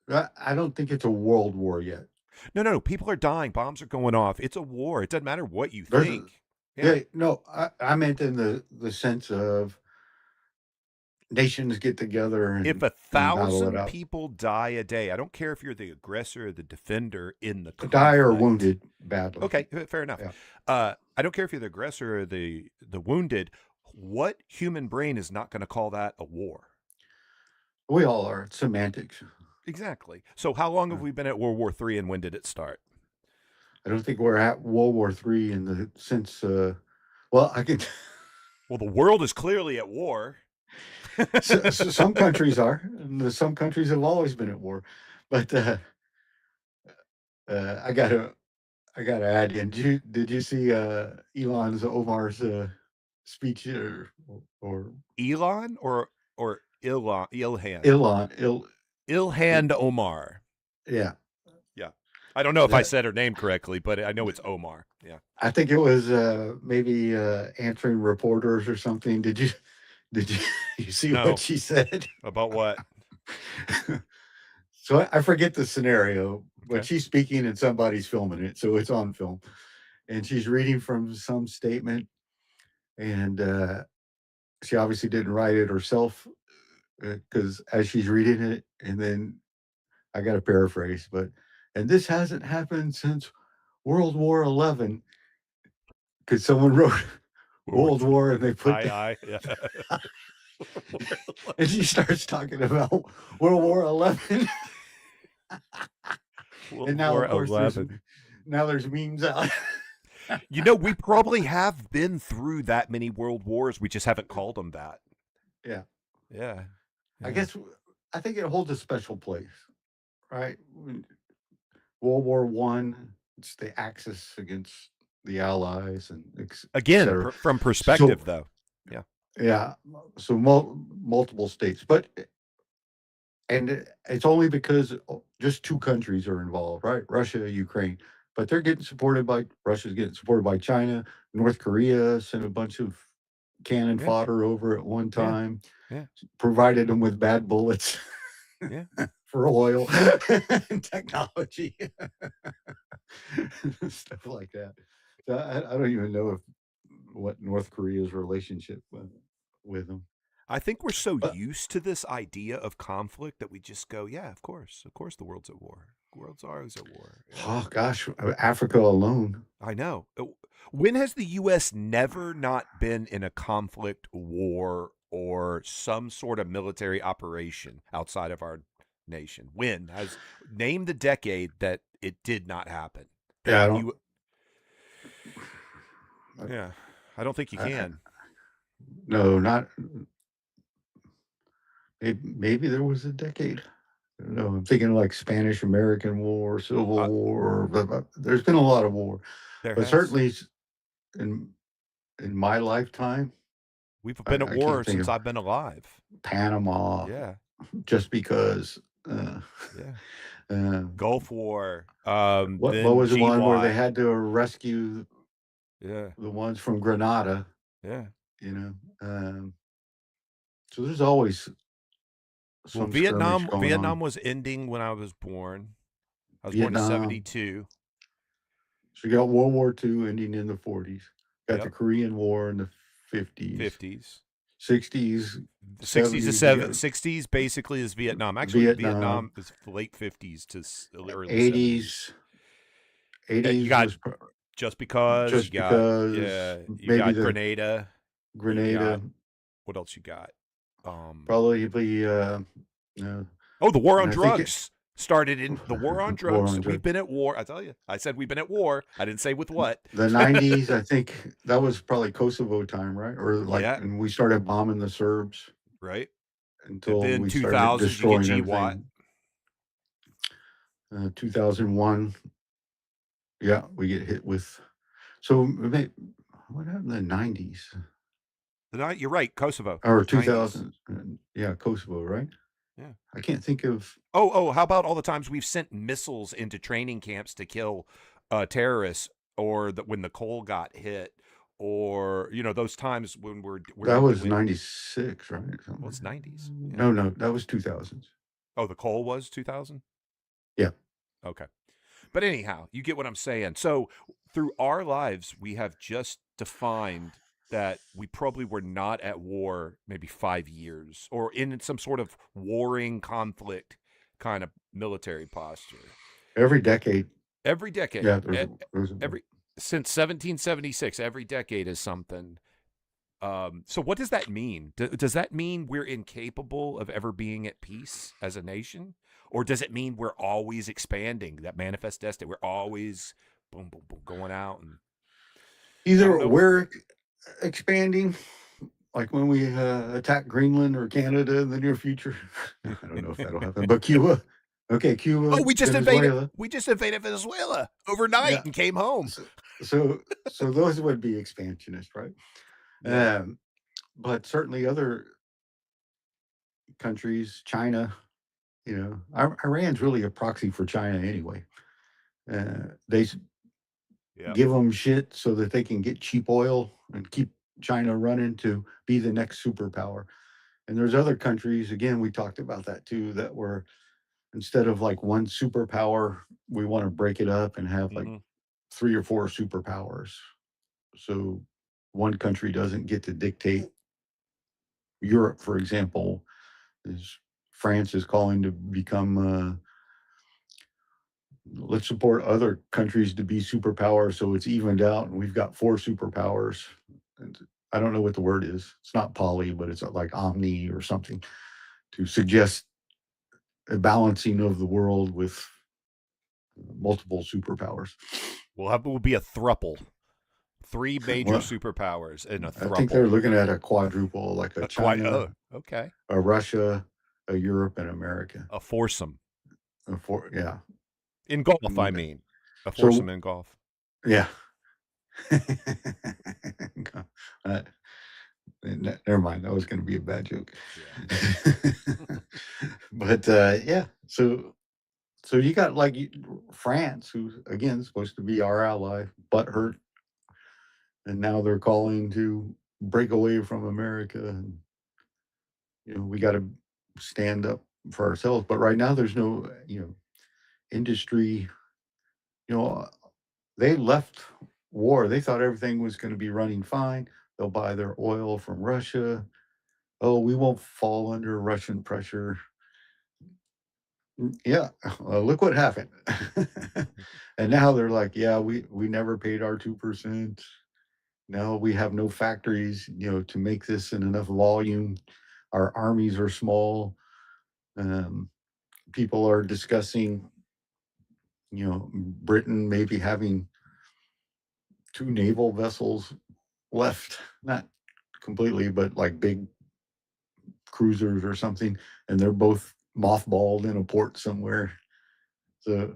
I don't think it's a world war yet. No, people are dying. Bombs are going off. It's a war. It doesn't matter what you There's think. Yeah, no, I meant in the sense of nations get together If and a battle it 1,000 out. people die a day, I don't care if you're the aggressor or the defender in the Die or conflict. wounded badly. Okay, fair enough. Yeah. I don't care if you're the aggressor or the wounded. What human brain is not going to call that a war? We all are. It's semantics. Exactly. So how long have we been at World War III, and when did it start? I don't think we're at World War III in the sense. Well, I could. Well, the world is clearly at war. So some countries are, and some countries have always been at war. But I gotta add in. Did you see Elon's Omar's speech or Elon or Ilhan? Ilhan? Ilhan Omar. Yeah. Yeah. I don't know if I Yeah. said her name correctly, but I know it's Omar. Yeah. I think it was maybe answering reporters or something. Did you you see No. what she said? About what? So I forget the scenario, but Okay. she's speaking and somebody's filming it, so it's on film. And she's reading from some statement, and she obviously didn't write it herself because as she's reading it, and then I got to paraphrase, and this hasn't happened since World War 11 because someone wrote World War and they put Yeah. and she starts talking about World War 11. And now, War of course, 11. there's memes out. We probably have been through that many world wars. We just haven't called them that. Yeah. Yeah. I think it holds a special place, right? World War One, it's the Axis against the Allies, and Again, cetera. from perspective, So- though. Yeah. Yeah, so multiple states, and it's only because just two countries are involved, right? Russia, Ukraine, but Russia's getting supported by China. North Korea sent a bunch of cannon Yeah. fodder over at one Yeah. time. Yeah. Provided them with bad bullets. Yeah. For oil and technology, stuff like that. So I don't even know what North Korea's relationship with them. I think we're so But- used to this idea of conflict that we just go, yeah, of course the world's at war. The world's always at war. Yeah. Oh gosh, Africa alone. I know. When has the U.S. never not been in a conflict, war, or some sort of military operation outside of our nation? When has name the decade that it did not happen? Yeah, I don't. Yeah, I don't think you can. No, not. Maybe there was a decade. don't know. I'm thinking like Spanish American War, Civil Uh, War. There's been a lot of war, there but has. certainly in my lifetime, We've been at I war can't think since of I've been alive. Panama Yeah, just because. yeah. Uh, Gulf War. what Then was the one where they GY. had to rescue Yeah, the ones from Grenada? yeah. You know, so there's always Well, some skirmish going Vietnam on. was ending when I was born. I was born in Vietnam. 72. So you got World War II ending in the 40s. Got the Yep. Korean War in the 50s, 50s. 60s, 60s to 70s. 60s basically is Vietnam. Actually, Vietnam Vietnam. is late 50s to early 80s. 70s. You 80s got was Just Because. just You got, because yeah. You maybe got the Grenada. You Grenada. got, what else you got? Probably Oh, the war on and I think drugs started in the war on War drugs. on We've drugs. been at war. I tell you, I said we've been at war. I didn't say with what. The 90s, I think that was probably Kosovo time, right? Or like, Yeah. and we started bombing the Serbs Right. until Then we 2000s, started you get destroying GWAT. everything. 2001, yeah, we get hit with. So what happened in the 90s You're right, Kosovo. or 90s. 2000? Yeah, Kosovo, right? Yeah. I can't think of. Oh, how about all the times we've sent missiles into training camps to kill terrorists, or when the Cole got hit, or those times when That was 96, right? Well, it's 90s. Yeah. No, that was 2000s. Oh, the Cole was 2000? Yeah. Okay. But anyhow, you get what I'm saying. So through our lives, we have just defined that we probably were not at war maybe 5 years, or in some sort of warring conflict kind of military posture. Every decade. Yeah, there's since 1776, every decade is something. So what does that mean? Does that mean we're incapable of ever being at peace as a nation? Or does it mean we're always expanding, that manifest destiny? We're always boom, boom, boom, going out. And either we're expanding, like when we attack Greenland or Canada in the near future. I don't know if that'll happen, but Cuba. Okay, Cuba. Oh, we just Venezuela. invaded Venezuela overnight and came home. So those would be expansionist, right? Yeah. But certainly other countries, China, Iran's really a proxy for China anyway. They give them shit so that they can get cheap oil and keep China running to be the next superpower. And there's other countries, again, we talked about that too, that were, instead of like one superpower, we want to break it up and have like 3 or 4 superpowers. So one country doesn't get to dictate. Europe, for example, France is calling to become, let's support other countries to be superpowers so it's evened out, and we've got 4 superpowers. And I don't know what the word is. It's not poly, but it's like omni or something, to suggest a balancing of the world with multiple superpowers. We'll be a thruple. 3 major superpowers in a thruple. I think they're looking at a quadruple, like a China, okay, a Russia, a Europe, and America. A foursome. Yeah. In golf, I mean. A foursome in golf. Yeah. Never mind. That was going to be a bad joke. Yeah. But yeah. So you got like France, who's again supposed to be our ally, butthurt, and now they're calling to break away from America, and we got to stand up for ourselves. But right now, there's no industry. They left war. They thought everything was going to be running fine. They'll buy their oil from Russia. Oh, we won't fall under Russian pressure. Yeah, look what happened. And now they're like, yeah, we never paid our 2%. Now we have no factories, to make this in enough volume. Our armies are small. People are discussing, Britain maybe having 2 naval vessels left, not completely, but like big cruisers or something, and they're both mothballed in a port somewhere. So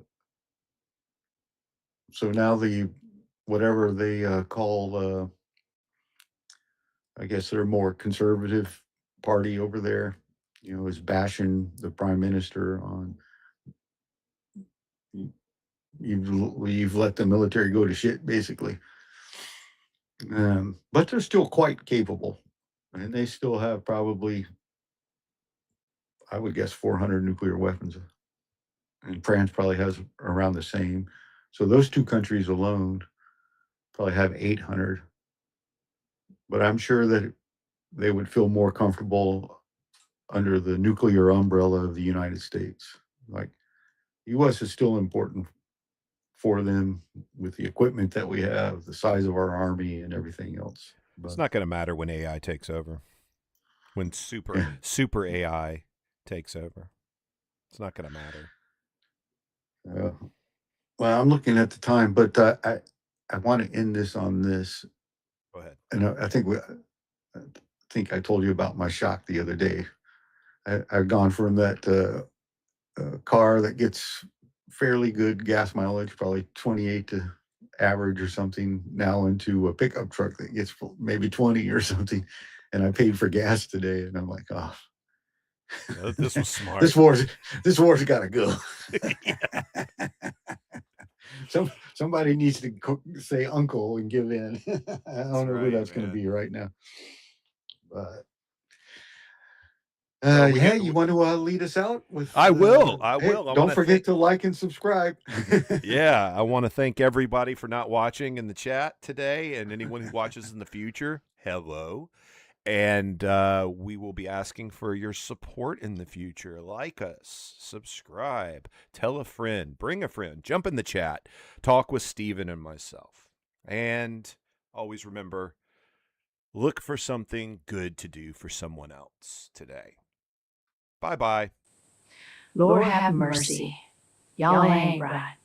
now the whatever they call, I guess they're more conservative party over there, is bashing the prime minister on you've let the military go to shit, basically. But they're still quite capable, and they still have probably, I would guess, 400 nuclear weapons, and France probably has around the same. So those two countries alone probably have 800. But I'm sure that they would feel more comfortable under the nuclear umbrella of the United States. Like, U.S. is still important for them with the equipment that we have, the size of our army, and everything else. But It's not going to matter when AI takes over. When super AI takes over, it's not going to matter. well, I'm looking at the time, but I want to end this on this. Go ahead. And I think I told you about my shock the other day. I've gone from that car that gets fairly good gas mileage, probably 28 to average or something, now into a pickup truck that gets maybe 20 or something. And I paid for gas today, and I'm like, oh, This was smart. this war's got to go. Somebody needs to say uncle and give in. I don't know who that's going to be right now. But you want to lead us out with? I will. Hey, don't forget to like and subscribe. Yeah, I want to thank everybody for not watching in the chat today, and anyone who watches in the future. Hello. And we will be asking for your support in the future. Like us, subscribe, tell a friend, bring a friend, jump in the chat, talk with Steven and myself. And always remember, look for something good to do for someone else today. Bye-bye. Lord have mercy. Y'all ain't right.